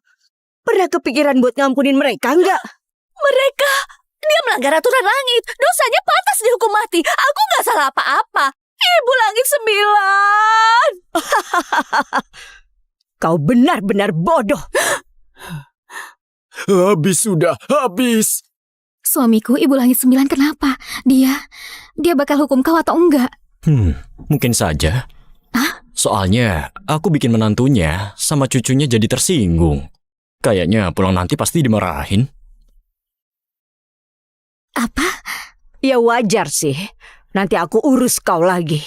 pernah kepikiran buat ngampunin mereka enggak? Mereka, dia melanggar aturan langit. Dosanya pantas dihukum mati. Aku nggak salah apa-apa. Ibu Langit Sembilan. Kau benar-benar bodoh. Habis sudah, habis. Suamiku, Ibu Langit Sembilan, kenapa? Dia bakal hukum kau atau enggak? Mungkin saja. Soalnya, aku bikin menantunya sama cucunya jadi tersinggung. Kayaknya pulang nanti pasti dimarahin. Apa? Ya wajar sih. Nanti aku urus kau lagi.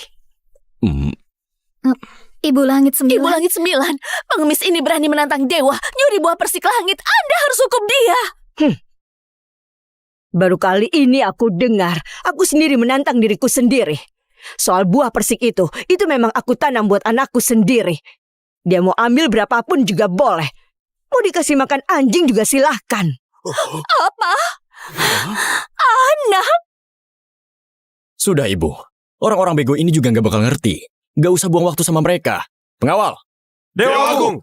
Ibu Langit Sembilan. Ibu Langit Sembilan, pengemis ini berani menantang dewa, nyuri buah persik langit. Anda harus hukum dia. Baru kali ini aku dengar, aku sendiri menantang diriku sendiri. Soal buah persik itu memang aku tanam buat anakku sendiri. Dia mau ambil berapapun juga boleh. Mau dikasih makan anjing juga silahkan. Apa? Anak? Sudah, Ibu. Orang-orang bego ini juga nggak bakal ngerti. Nggak usah buang waktu sama mereka. Pengawal. Dewa Agung.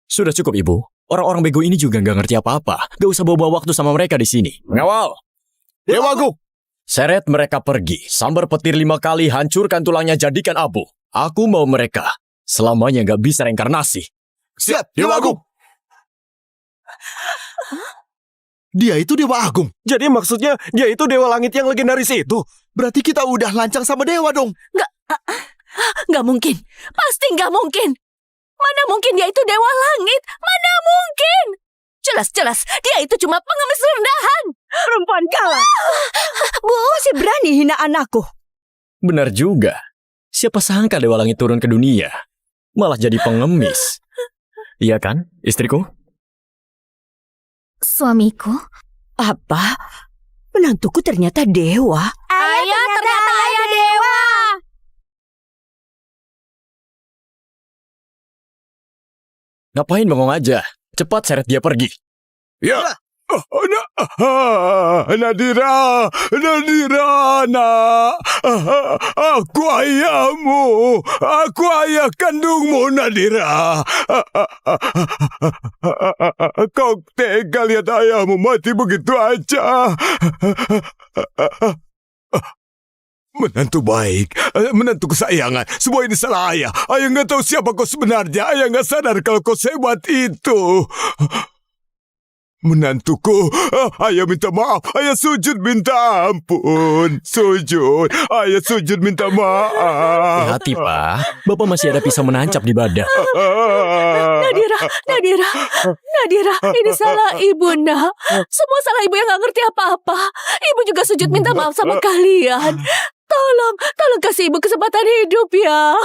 Sudah cukup, Ibu. Orang-orang bego ini juga nggak ngerti apa-apa. Nggak usah bawa waktu sama mereka di sini. Pengawal. Dewa Agung. Seret mereka pergi. Sambar petir 5 kali, hancurkan tulangnya, jadikan abu. Aku mau mereka selamanya nggak bisa reinkarnasi. Siap, Dewa Agung. Dia itu Dewa Agung. Jadi maksudnya dia itu Dewa Langit yang legendaris itu. Berarti kita udah lancang sama Dewa dong. Nggak mungkin. Pasti nggak mungkin. Mana mungkin dia itu Dewa Langit? Mana mungkin? Jelas-jelas dia itu cuma pengemis rendahan. Perempuan kalah. Bu, masih berani hina anakku. Benar juga. Siapa sangka Dewa Langit turun ke dunia, malah jadi pengemis. Iya kan, istriku? Suamiku? Apa? Menantuku ternyata dewa. Ayah, ternyata ayah dewa. Ngapain bengong aja? Cepat seret dia pergi. Ya. Nadira, nak. Aku ayahmu. Aku ayah kandungmu, Nadira. Kau tega lihat ayahmu mati begitu aja. Menantu baik, menantu kesayangan. Semua ini salah ayah. Ayah nggak tahu siapa kau sebenarnya. Ayah nggak sadar kalau kau sehebat itu. Menantuku, ayah minta maaf. Ayah sujud minta ampun. Sujud, ayah sujud minta maaf. Hati, Pak. Bapak masih ada pisau menancap di badan. Nadira, ini salah ibu, nak. Semua salah ibu yang gak ngerti apa-apa. Ibu juga sujud minta maaf sama kalian. Tolong kasih ibu kesempatan hidup ya.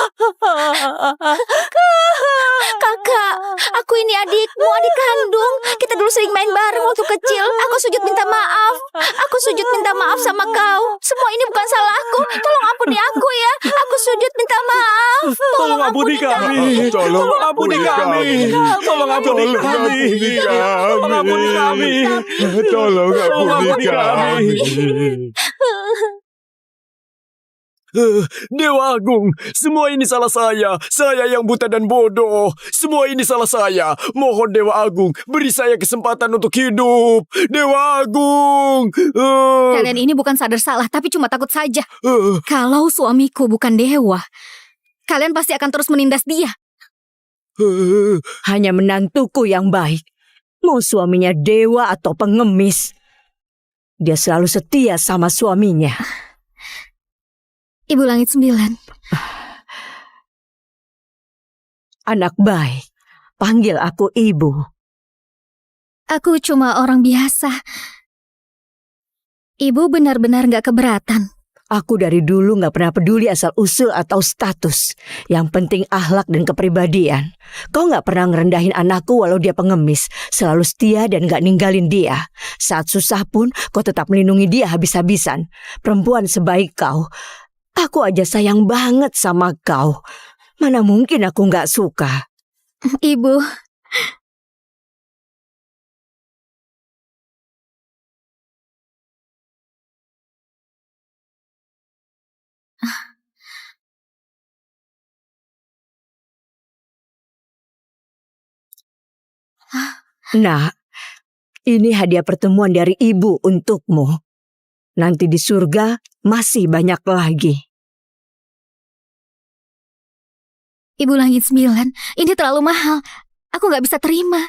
Kakak, aku ini adikmu, adik kandung. Kita dulu sering main bareng waktu kecil. Aku sujud minta maaf. Aku sujud minta maaf sama kau. Semua ini bukan salahku. Tolong ampuni aku ya. Aku sujud minta maaf. Tolong ampuni kami. Tolong ampuni kami. Tolong ampuni kami. Tolong ampuni kami. Tolong ampuni kami. Dewa Agung, semua ini salah saya. Saya yang buta dan bodoh. Semua ini salah saya. Mohon Dewa Agung, beri saya kesempatan untuk hidup. Dewa Agung. Kalian ini bukan sadar salah, tapi cuma takut saja. Kalau suamiku bukan dewa, kalian pasti akan terus menindas dia. Hanya menantuku yang baik. Mau suaminya dewa atau pengemis, dia selalu setia sama suaminya. Ibu Langit 9. Anak baik, panggil aku ibu. Aku cuma orang biasa. Ibu benar-benar gak keberatan. Aku dari dulu gak pernah peduli asal-usul atau status. Yang penting akhlak dan kepribadian. Kau gak pernah ngerendahin anakku walau dia pengemis. Selalu setia dan gak ninggalin dia. Saat susah pun kau tetap melindungi dia habis-habisan. Perempuan sebaik kau, aku aja sayang banget sama kau. Mana mungkin aku gak suka. Ibu, Nak, ini hadiah pertemuan dari ibu untukmu. Nanti di surga masih banyak lagi. Ibu Langit 9, ini terlalu mahal. Aku gak bisa terima.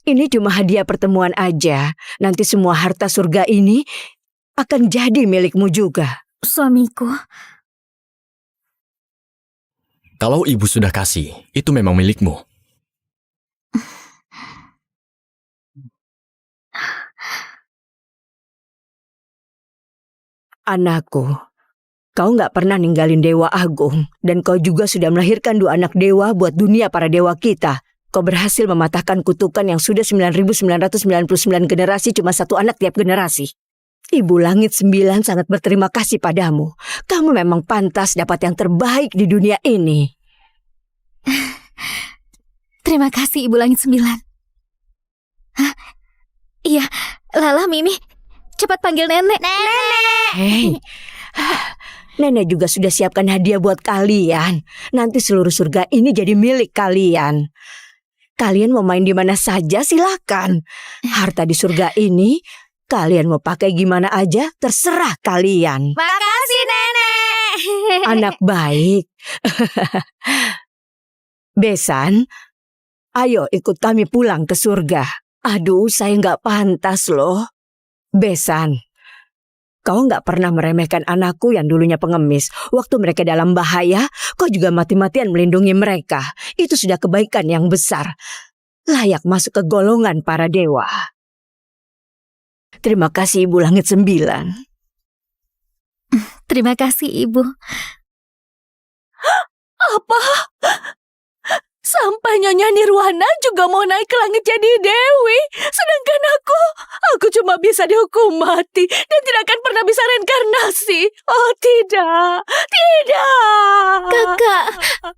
Ini cuma hadiah pertemuan aja. Nanti semua harta surga ini akan jadi milikmu juga. Suamiku, Kalau ibu sudah kasih, itu memang milikmu. Anakku, kau gak pernah ninggalin Dewa Agung. Dan kau juga sudah melahirkan 2 anak dewa buat dunia para dewa kita. Kau berhasil mematahkan kutukan yang sudah 9.999 generasi cuma 1 anak tiap generasi. Ibu Langit 9 sangat berterima kasih padamu. Kamu memang pantas dapat yang terbaik di dunia ini. terima kasih Ibu Langit 9. Hah? Iya, Lala, Mimi, cepat panggil nenek. Hei, nenek juga sudah siapkan hadiah buat kalian. Nanti seluruh surga ini jadi milik kalian. Kalian mau main di mana saja silakan. Harta di surga ini kalian mau pakai gimana aja terserah kalian. Makasih, Nenek. Anak baik. Besan, ayo ikut kami pulang ke surga. Aduh, saya nggak pantas loh. Besan, kau nggak pernah meremehkan anakku yang dulunya pengemis. Waktu mereka dalam bahaya, kau juga mati-matian melindungi mereka. Itu sudah kebaikan yang besar. Layak masuk ke golongan para dewa. Terima kasih Ibu Langit 9. Terima kasih Ibu. Apa? Sampai Nyonya Nirwana juga mau naik ke langit jadi dewi. Sedangkan aku cuma bisa dihukum mati dan tidak akan pernah bisa reinkarnasi. Oh tidak, tidak.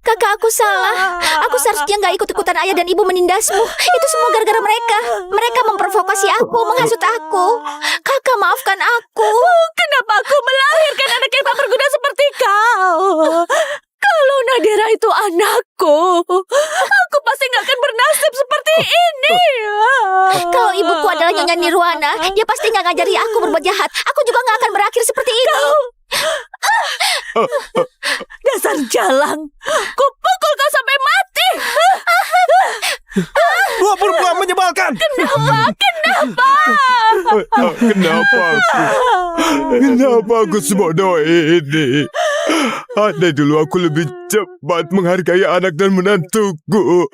Kakak aku salah. Aku seharusnya gak ikut-ikutan ayah dan ibu menindasmu. Itu semua gara-gara mereka. Mereka memprovokasi aku, menghasut aku. Kakak maafkan aku. Kenapa aku melahirkan anak yang tak berguna seperti kau? Kalau Nadira itu anakku, aku pasti gak akan bernasib seperti ini. Kalau ibuku adalah Nyonya Nirwana, dia pasti gak ngajari aku berbuat jahat. Aku juga gak akan berakhir seperti ini. Dasar jalang, kupukul kau sampai mati. Dua perempuan menyebalkan. Kenapa aku sebodoh ini? Andai dulu aku lebih cepat menghargai anak dan menantuku.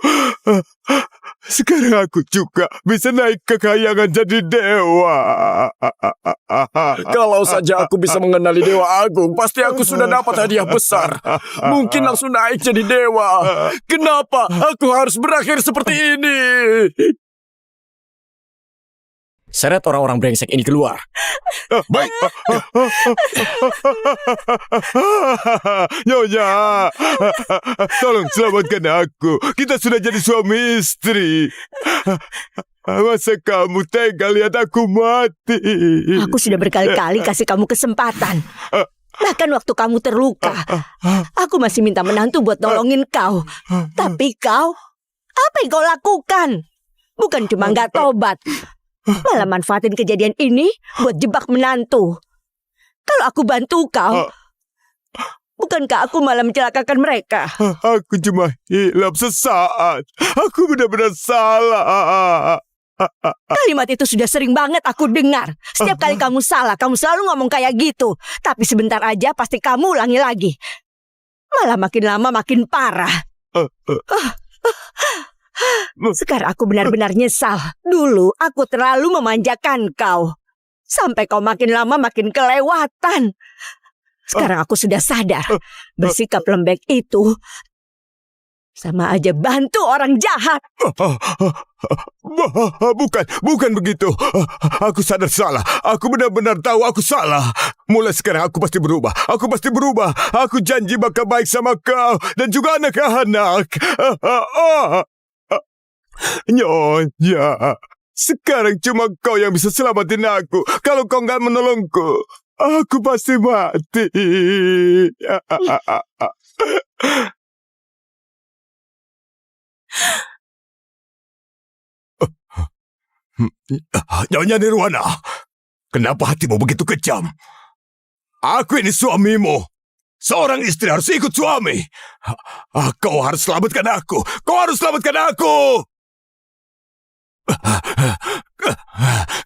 Sekarang aku juga bisa naik kekayangan jadi dewa. Kalau saja aku bisa mengenali Dewa Agung, pasti aku sudah dapat hadiah besar. Mungkin langsung naik jadi dewa. Kenapa aku harus berakhir seperti ini? Seret orang-orang brengsek ini keluar. Baik. Nyonya, tolong selamatkan aku. Kita sudah jadi suami istri. Masa kamu tega lihat aku mati? Aku sudah berkali-kali kasih kamu kesempatan. Bahkan waktu kamu terluka, aku masih minta menantu buat nolongin kau. Tapi kau, apa yang kau lakukan? Bukan cuma nggak tobat, malah manfaatin kejadian ini buat jebak menantu. Kalau aku bantu kau, bukankah aku malah mencelakakan mereka? Aku cuma hilap sesaat. Aku benar-benar salah. Kalimat itu sudah sering banget aku dengar. Setiap kali kamu salah, kamu selalu ngomong kayak gitu. Tapi sebentar aja pasti kamu ulangi lagi. Malah makin lama makin parah. Sekarang aku benar-benar nyesal. Dulu aku terlalu memanjakan kau. Sampai kau makin lama makin kelewatan. Sekarang aku sudah sadar. Bersikap lembek itu sama aja bantu orang jahat. Bukan begitu. Aku sadar salah. Aku benar-benar tahu aku salah. Mulai sekarang aku pasti berubah. Aku pasti berubah. Aku janji bakal baik sama kau dan juga anak-anak. Nyonya, sekarang cuma kau yang bisa selamatin aku. Kalau kau nggak menolongku, aku pasti mati. Nyonya Nirwana, kenapa hatimu begitu kejam? Aku ini suamimu. Seorang istri harus ikut suami. Kau harus selamatkan aku. Kau harus selamatkan aku.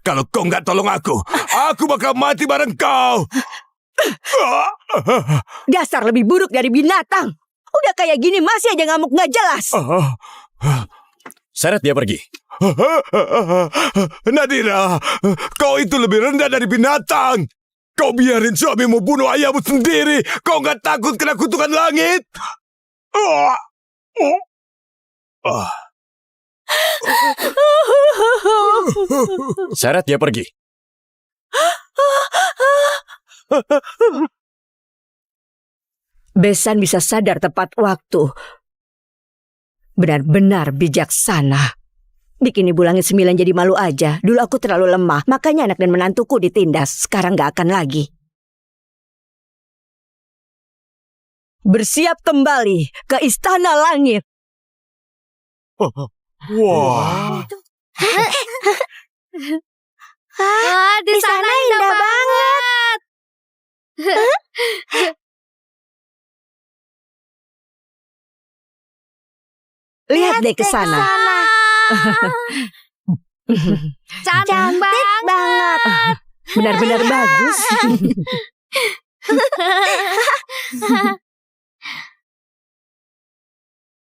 Kalau kau nggak tolong aku bakal mati bareng kau. Dasar lebih buruk dari binatang. Udah kayak gini masih aja ngamuk nggak jelas. Seret dia pergi. Nadira, kau itu lebih rendah dari binatang. Kau biarin suamimu bunuh ayahmu sendiri. Kau nggak takut kena kutukan langit? Seret dia pergi. Besan bisa sadar tepat waktu. Benar-benar bijaksana. Bikin Ibu Langit 9 jadi malu aja. Dulu aku terlalu lemah, makanya anak dan menantuku ditindas. Sekarang gak akan lagi. Bersiap kembali ke Istana Langit. Wah. Di sana indah banget. Lihat deh ke sana. Cantik banget. Benar-benar bagus.